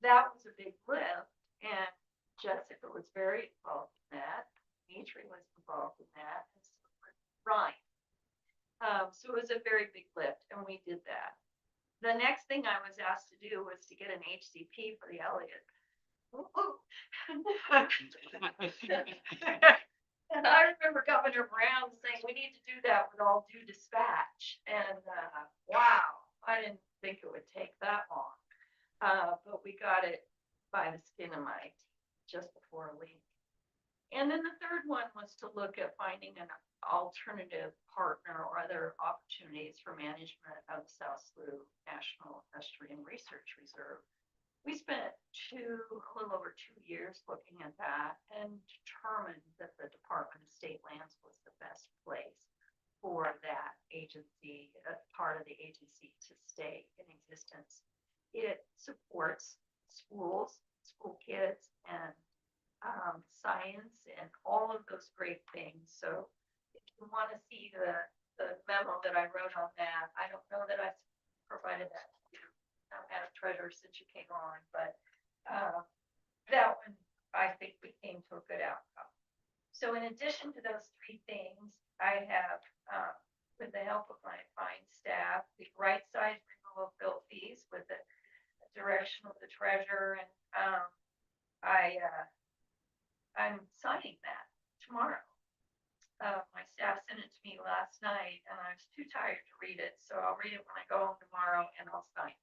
that was a big lift, and Jessica was very involved in that. Dimitri was involved in that, and so was Ryan. So it was a very big lift, and we did that. The next thing I was asked to do was to get an HCP for the Elliott. And I remember Governor Brown saying, we need to do that with all due dispatch. And wow, I didn't think it would take that long. But we got it by the skin of my teeth just before leaving. And then the third one was to look at finding an alternative partner or other opportunities for management of South Slough National Estuarine Research Reserve. We spent a little over 2 years looking at that and determined that the Department of State Lands was the best place for that agency, part of the agency, to stay in existence. It supports schools, school kids, and science, and all of those great things. So if you want to see the memo that I wrote on that, I don't know that I provided that to you. Madam Treasurer, since you came on, but that one, I think we came to a good outcome. So in addition to those 3 things, I have, with the help of my fine staff, the right size removal of bill fees with the direction of the treasurer, and I'm signing that tomorrow. My staff sent it to me last night, and I was too tired to read it, so I'll read it when I go home tomorrow, and I'll sign it.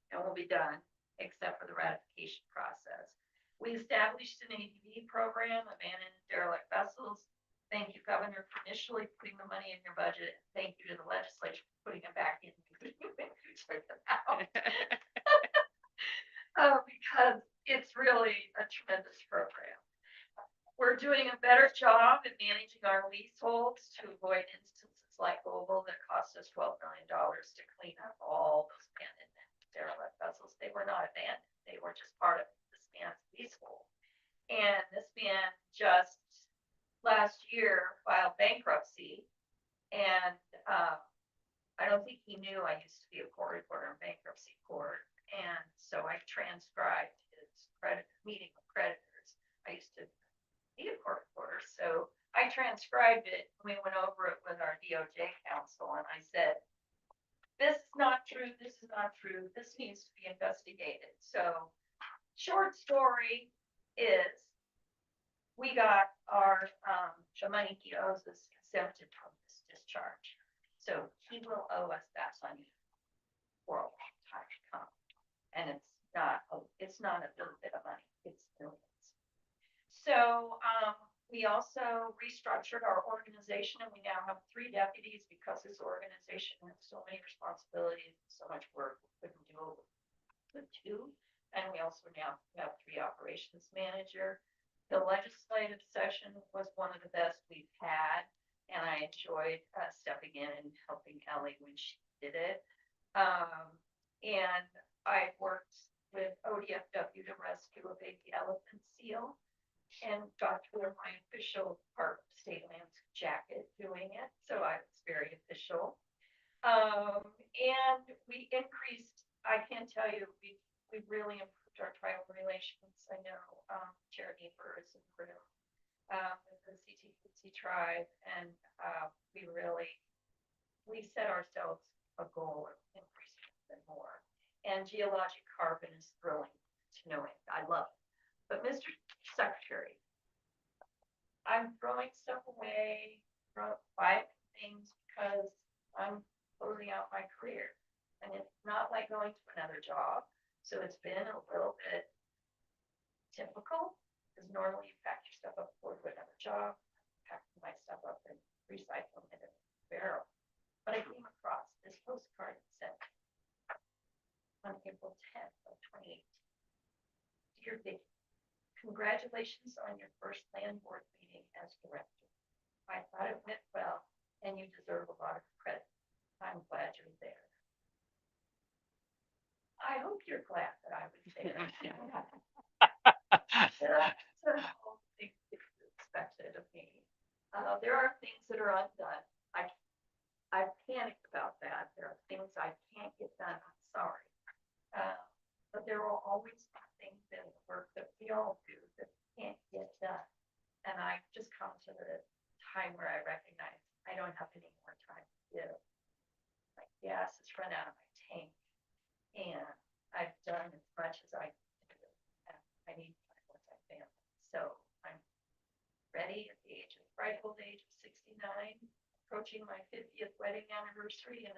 And we'll be done, except for the ratification process. We established an ADV program, abandoned and derelict vessels. Thank you, Governor, for initially putting the money in your budget. Thank you to the legislature for putting it back in. Because it's really a tremendous program. We're doing a better job at managing our leaseholds to avoid instances like Oval that cost us $12 million to clean up all those abandoned derelict vessels. They were not abandoned. They were just part of this man's leasehold. And this man just last year filed bankruptcy. And I don't think he knew I used to be a court reporter in bankruptcy court. And so I transcribed his meeting with creditors. I used to be a court reporter. So I transcribed it. And we went over it with our DOJ counsel. And I said, this is not true. This is not true. This needs to be investigated. So short story is we got our, the money he owes us exempted from this discharge. So he will owe us that money for a long time to come. And it's not a little bit of money, it's millions. So, we also restructured our organization and we now have 3 deputies because this organization has so many responsibilities, so much work, we couldn't do it with 2. And we also now have 3 operations manager. The legislative session was one of the best we've had, and I enjoyed stepping in and helping Ellie when she did it. And I worked with ODFW to rescue a baby elephant seal and got to wear my official Park State Lands jacket doing it, so I was very official. And we increased, I can tell you, we really improved our tribal relations. I know Chair Niebuhr is in the room with the CTC tribe, and we set ourselves a goal of increasing it more. And geologic carbon is thrilling to know it. I love it. But Mr. Secretary, I'm throwing stuff away from 5 things because I'm closing out my career. And it's not like going to another job. So it's been a little bit typical because normally you pack your stuff up for another job, packing my stuff up and recycling it in a barrel. But I came across this postcard that said on April 10th of 2018, Dear Vicky, congratulations on your first land board meeting as director. I thought it went well and you deserve a lot of credit. I'm glad you're there. I hope you're glad that I was there. That's a whole thing expected of me. There are things that are undone. I panicked about that. There are things I can't get done. I'm sorry. But there will always be things in the work that we all do that can't get done. And I just come to the time where I recognize I don't have any more time to give. My gas has run out of my tank. And I've done as much as I can do. And I need time with my family. So I'm ready at the ripe old age of 69, approaching my 50th wedding anniversary in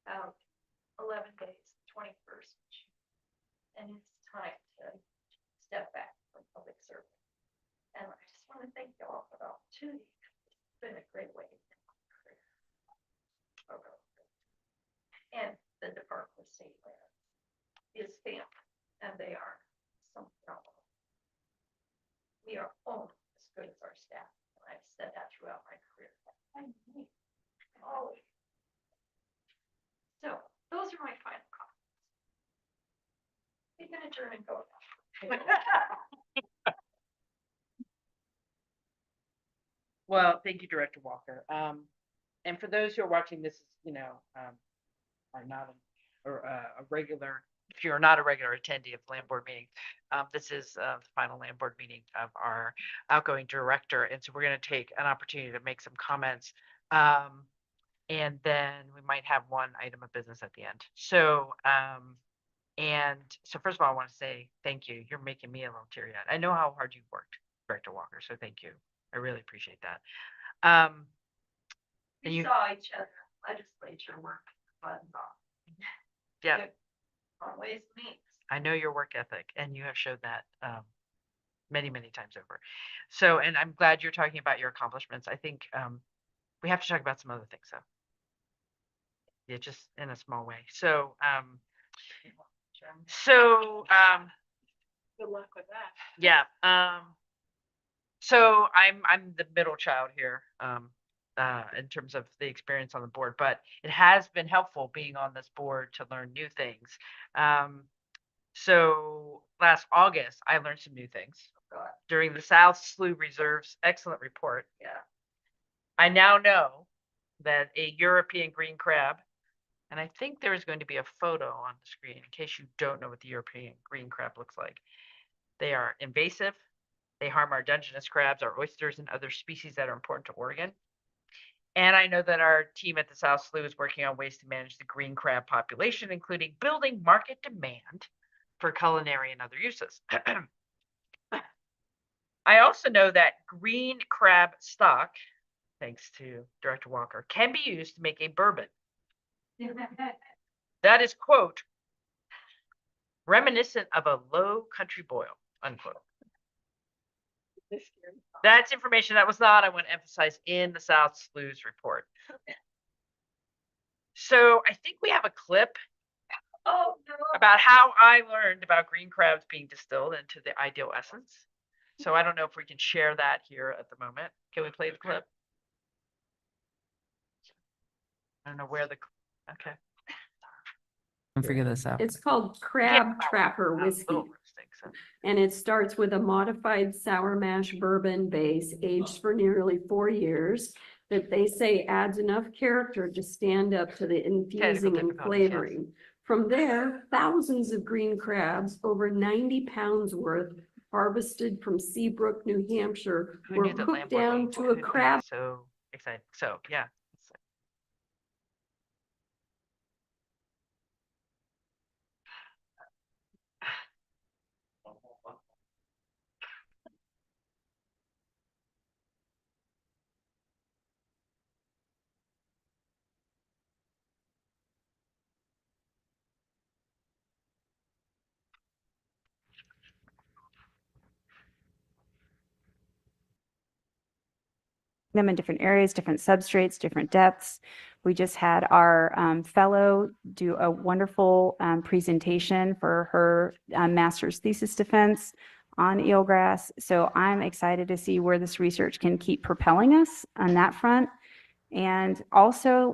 about 11 days, 21st. And it's time to step back from public service. And I just want to thank you all for the opportunity. It's been a great way to end my career. And the Department of State Lands is family, and they are so phenomenal. We are only as good as our staff, and I've said that throughout my career. Always. So those are my final comments. You can adjourn and go now.
Well, thank you, Director Walker. And for those who are watching this, are not a regular, if you're not a regular attendee of the land board meeting, this is the final land board meeting of our outgoing director. And so we're going to take an opportunity to make some comments. And then we might have one item of business at the end. So, so first of all, I want to say thank you. You're making me a little teary-eyed. I know how hard you've worked, Director Walker. So thank you. I really appreciate that.
We saw each other in legislature work buttons off.
Yeah.
On ways and means.
I know your work ethic, and you have showed that many, many times over. So, and I'm glad you're talking about your accomplishments. I think we have to talk about some other things, though. Yeah, just in a small way. So,
Good luck with that.
yeah. So I'm the middle child here. In terms of the experience on the board, but it has been helpful being on this board to learn new things. So last August, I learned some new things during the South Slough Reserve's excellent report.
Yeah.
I now know that a European green crab, and I think there is going to be a photo on the screen in case you don't know what the European green crab looks like. They are invasive. They harm our Dungeness crabs, our oysters, and other species that are important to Oregon. And I know that our team at the South Slough is working on ways to manage the green crab population, including building market demand for culinary and other uses. I also know that green crab stock, thanks to Director Walker, can be used to make a bourbon that is, quote, reminiscent of a low country boil, unquote. That's information that was not, I want to emphasize, in the South Sloughs report. So I think we have a clip about how I learned about green crabs being distilled into the ideal essence. So I don't know if we can share that here at the moment. Can we play the clip? I don't know where the, okay.
And figure this out.
It's called Crab Trapper Whiskey,
Little roasting, so.
and it starts with a modified sour mash bourbon base aged for nearly 4 years that they say adds enough character to stand up to the infusing and
difficulties, yes.
flavoring. From there, thousands of green crabs, over 90 pounds worth, harvested from Seabrook, New Hampshire,
Who
were
knew that
cooked
Lamborghini
down to a
could be
crab.
So excited. So, yeah.
them in different areas, different substrates, different depths. We just had our fellow do a wonderful presentation for her master's thesis defense on eelgrass. So I'm excited to see where this research can keep propelling us on that front. And also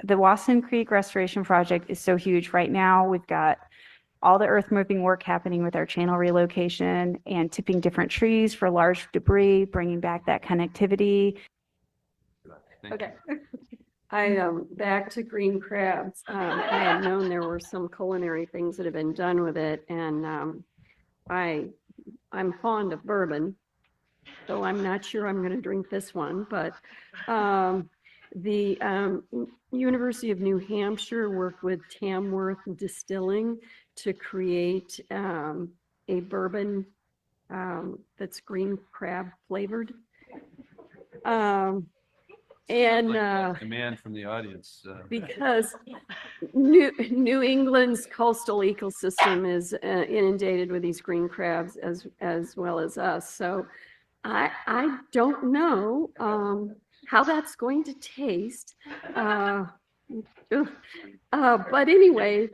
the Wasson Creek Restoration Project is so huge right now. We've got all the earth moving work happening with our channel relocation and tipping different trees for large debris, bringing back that connectivity.
Okay. Back to green crabs. I had known there were some culinary things that have been done with it, and I'm fond of bourbon, though I'm not sure I'm going to drink this one. But the University of New Hampshire worked with Tamworth Distilling to create a bourbon that's green crab flavored.
Demand from the audience.
Because New England's coastal ecosystem is inundated with these green crabs as well as us. So I don't know how that's going to taste. But anyway,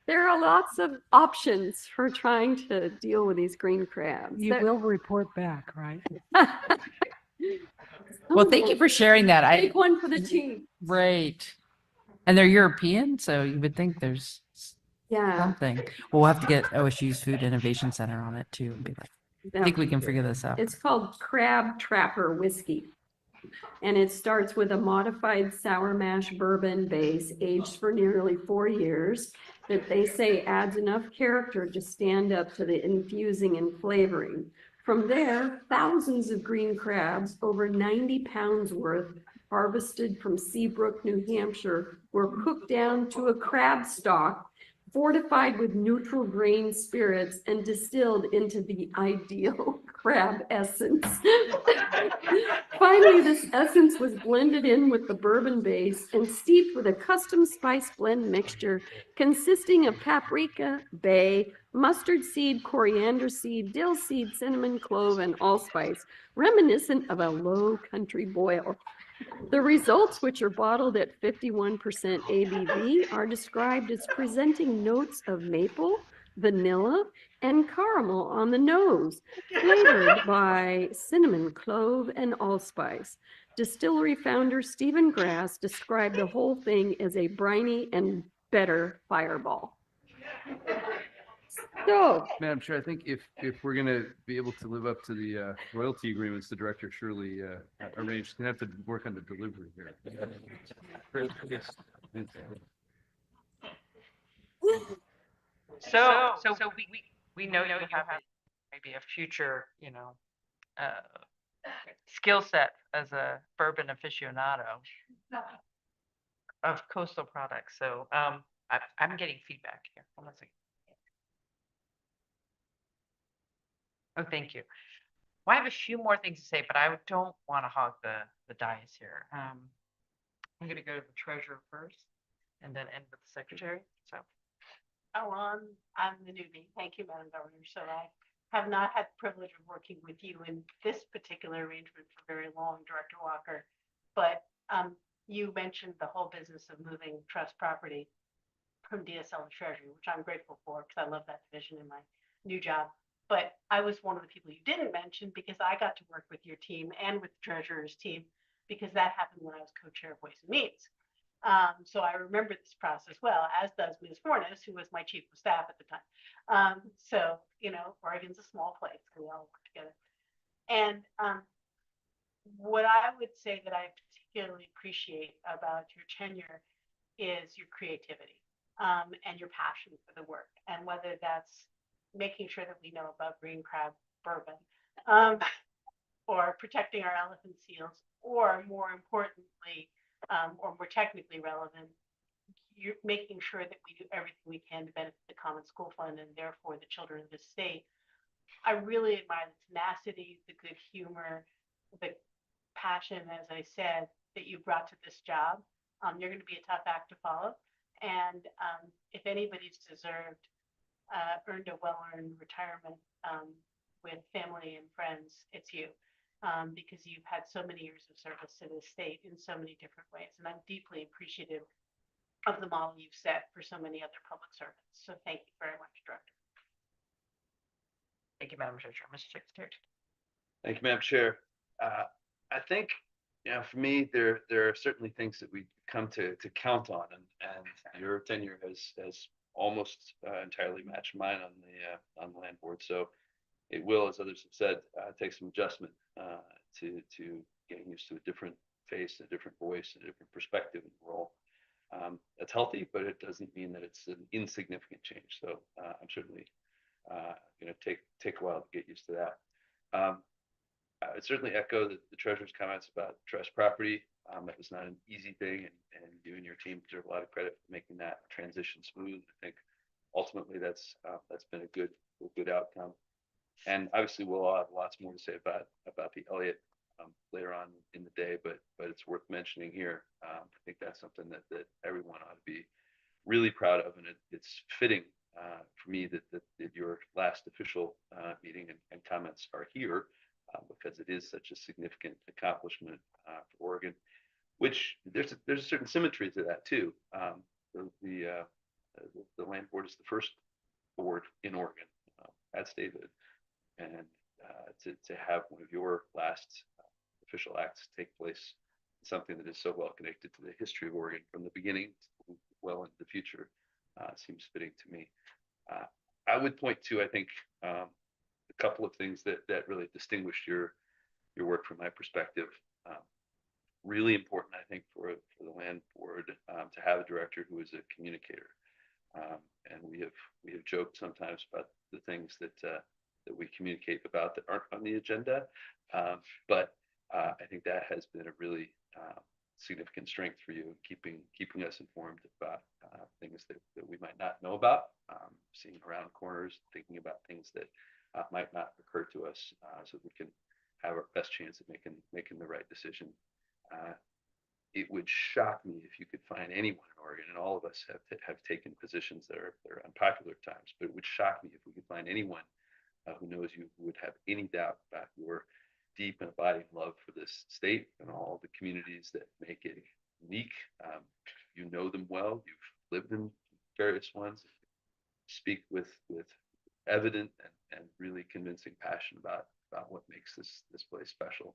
there are lots of options for trying to deal with these green crabs.
You will report back, right? Well, thank you
Oh,
for sharing that.
Take one for the team.
Great. And they're European, so you would think there's
Yeah.
something. We'll have to get OSU's Food Innovation Center on it too. And be like, I think we can figure this out.
It's called Crab Trapper Whiskey. And it starts with a modified sour mash bourbon base aged for nearly 4 years that they say adds enough character to stand up to the infusing and flavoring. From there, thousands of green crabs, over 90 pounds worth, harvested from Seabrook, New Hampshire, were cooked down to a crab stock, fortified with neutral grain spirits and distilled into the ideal crab essence. Finally, this essence was blended in with the bourbon base and steeped with a custom spice blend mixture consisting of paprika, bay, mustard seed, coriander seed, dill seed, cinnamon, clove, and allspice, reminiscent of a low country boil. The results, which are bottled at 51% ABV, are described as presenting notes of maple, vanilla, and caramel on the nose, flavored by cinnamon, clove, and allspice. Distillery founder Stephen Grass described the whole thing as a briny and better fireball. So,
Madam Chair, I think if we're gonna be able to live up to the royalty agreements, the director surely arranged, gonna have to work on the delivery here.
So we know you have maybe a future, skill set as a bourbon aficionado of coastal products. So I'm getting feedback here. Hold on a second. Oh, thank you. Well, I have a few more things to say, but I don't want to hog the dais here. I'm going to go to the treasurer first. and then end with the secretary. So
Oh, I'm the newbie. Thank you, Madam Governor. So I have not had the privilege of working with you in this particular arrangement for very long, Director Walker. But you mentioned the whole business of moving trust property from DSL to Treasury, which I'm grateful for because I love that division in my new job. But I was one of the people you didn't mention because I got to work with your team and with the treasurer's team because that happened when I was co-chair of Ways and Means. So I remember this process well, as does Ms. Fornes, who was my chief of staff at the time. So, you know, Oregon's a small place. We all work together. And what I would say that I particularly appreciate about your tenure is your creativity and your passion for the work. And whether that's making sure that we know about green crab bourbon or protecting our elephant seals, or more importantly, or more technically relevant, you're making sure that we do everything we can to benefit the Common School Fund and therefore the children of the state. I really admire the tenacity, the good humor, the passion, as I said, that you brought to this job. You're going to be a tough act to follow. And if anybody's earned a well-earned retirement with family and friends, it's you. Because you've had so many years of service to the state in so many different ways. And I'm deeply appreciative of the model you've set for so many other public servants. So thank you very much, Director.
thank you, Madam Treasurer. Mr. Secretary.
Thank you, Madam Chair. I think, you know, for me, there are certainly things that we come to count on, and your tenure has almost entirely matched mine on the land board. So it will, as others have said, take some adjustment to getting used to a different face, a different voice, a different perspective in the role. That's healthy, but it doesn't mean that it's an insignificant change. So I'm certainly going to take a while to get used to that. I would certainly echo the treasurer's comments about trust property. That was not an easy thing, and you and your team deserve a lot of credit for making that transition smooth. I think ultimately that's been a good outcome. And obviously, we'll all have lots more to say about the Elliott later on in the day, but it's worth mentioning here. I think that's something that everyone ought to be really proud of, and it's fitting for me that your last official meeting and comments are here because it is such a significant accomplishment for Oregon. Which there's a certain symmetry to that too. The land board is the first board in Oregon at statehood. And to have one of your last official acts take place, something that is so well connected to the history of Oregon from the beginning to well into the future, seems fitting to me. I would point to, I think, a couple of things that really distinguished your work from my perspective. Really important, I think, for the land board to have a director who is a communicator. And we have joked sometimes about the things that we communicate about that aren't on the agenda. But I think that has been a really significant strength for you, keeping us informed about things that we might not know about, seeing around corners, thinking about things that might not occur to us, so we can have our best chance of making the right decision. It would shock me if you could find anyone in Oregon, and all of us have taken positions that are unpopular at times, but it would shock me if we could find anyone who knows you who would have any doubt about your deep and abiding love for this state and all the communities that make it unique. You know them well. You've lived in various ones. Speak with evident and really convincing passion about what makes this place special.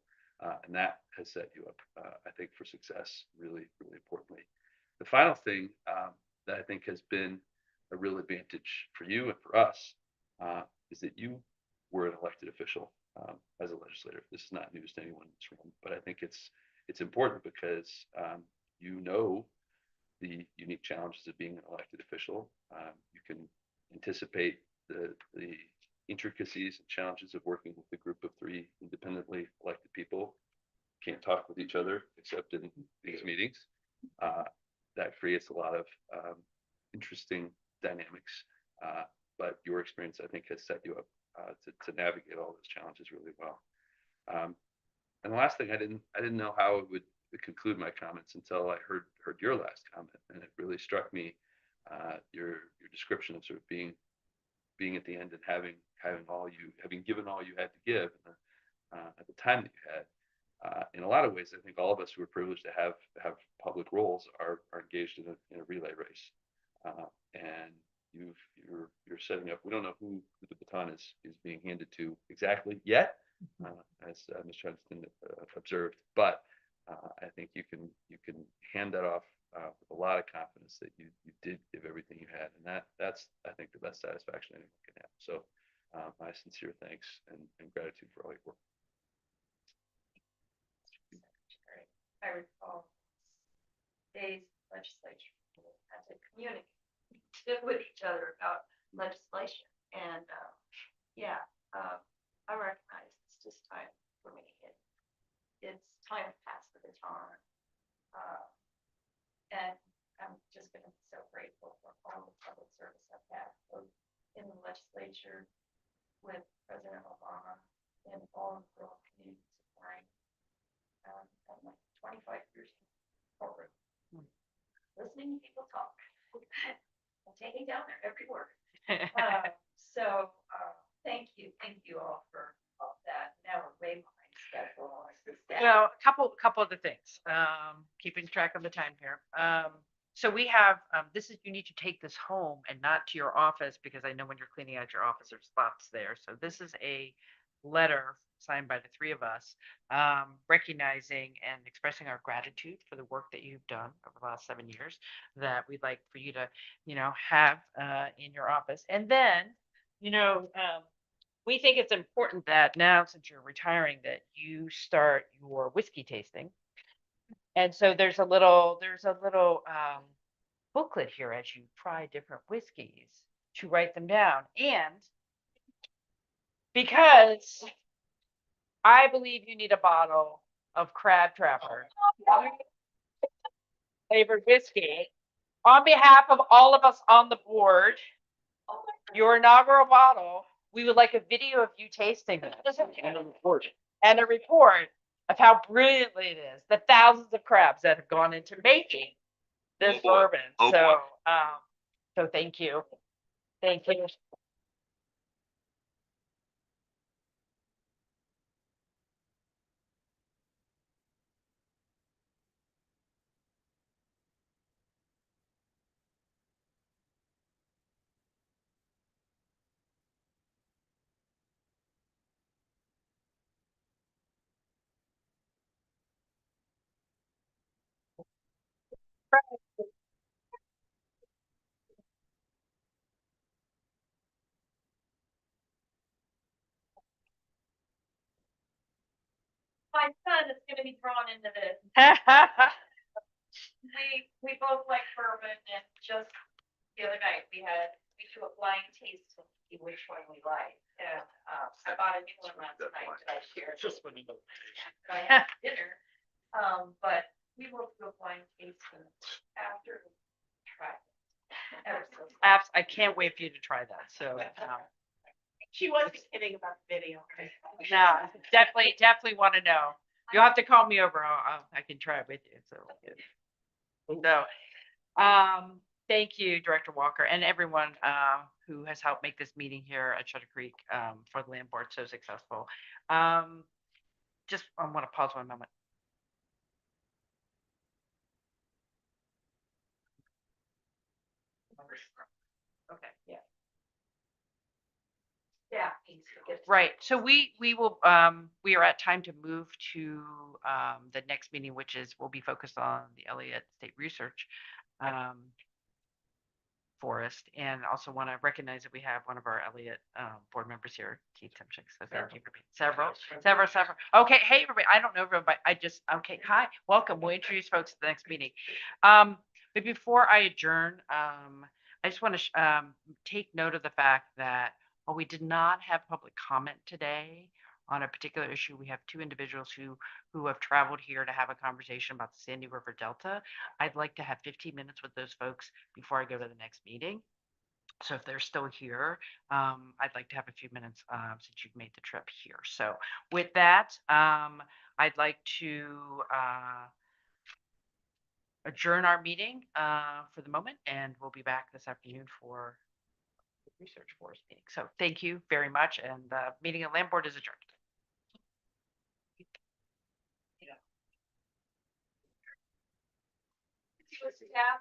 And that has set you up, I think, for success, really, really importantly. The final thing that I think has been a real advantage for you and for us is that you were an elected official as a legislator. This is not news to anyone in this room, but I think it's important because you know the unique challenges of being an elected official. You can anticipate the intricacies and challenges of working with a group of 3 independently elected people. Can't talk with each other except in these meetings. That creates a lot of interesting dynamics. But your experience, I think, has set you up to navigate all those challenges really well. And the last thing, I didn't know how it conclude my comments until I heard your last comment, and it really struck me, your description of sort of being at the end and having given all you had to give at the time that you had. In a lot of ways, I think all of us who are privileged to have public roles are engaged in a relay race, and you're setting up. We don't know who the baton is being handed to exactly yet, as Ms. Johnston observed, but I think you can hand that off with a lot of confidence that you did give everything you had, and that's I think the best satisfaction anyone can have. So my sincere thanks and gratitude for all your work.
I recall today's legislature had to communicate with each other about legislation, and I recognize it's just time for me. It's time to pass the baton, and I'm just going to be so grateful for all the public service I've had, both in the legislature with President Obama and all of the rural community supporting. I'm like 25 years in corporate, listening to people talk and taking down their every word. Thank you all for all that. Now we're way behind schedule.
Well, a couple of the things, keeping track of the time here. So we have, you need to take this home and not to your office, because I know when you're cleaning out your office, there's spots there. So this is a letter signed by the three of us, recognizing and expressing our gratitude for the work that you've done over the last 7 years, that we'd like for you to, have in your office. And then, we think it's important that now, since you're retiring, that you start your whiskey tasting. And so there's a little booklet here as you try different whiskeys to write them down. And because I believe you need a bottle of Crab Trapper flavored whiskey, on behalf of all of us on the board, your inaugural bottle, we would like a video of you tasting it. And a report of how brilliantly it is, the thousands of crabs that have gone into making this bourbon. So thank you. Thank you.
My son is going to be drawn into this. We both like bourbon, and just the other night we do a blind taste to see which one we like. And I bought a new one last night that I shared. I had dinner, but we will do a blind taste after we try it.
I can't wait for you to try that. So
She wasn't kidding about the video.
no, definitely want to know. You'll have to call me over. I can try it with you. So, thank you, Director Walker, and everyone who has helped make this meeting here at Shutter Creek for the land board so successful. I want to pause 1 moment. Okay, yeah.
Yeah.
Right. So we will we are at time to move to the next meeting, which will be focused on the Elliott State Research Forest, and also want to recognize that we have one of our Elliott board members here, Keith Timchik. So thank you for being several. Okay, hey everybody. I don't know everybody. Okay. Hi, welcome. We'll introduce folks to the next meeting. But before I adjourn, I just want to take note of the fact that while we did not have public comment today on a particular issue, we have two individuals who have traveled here to have a conversation about the Sandy River Delta. I'd like to have 15 minutes with those folks before I go to the next meeting. So if they're still here, I'd like to have a few minutes since you've made the trip here. So with that, I'd like to adjourn our meeting for the moment, and we'll be back this afternoon for the research force meeting. So thank you very much, and the meeting of Land Board is adjourned.
Staff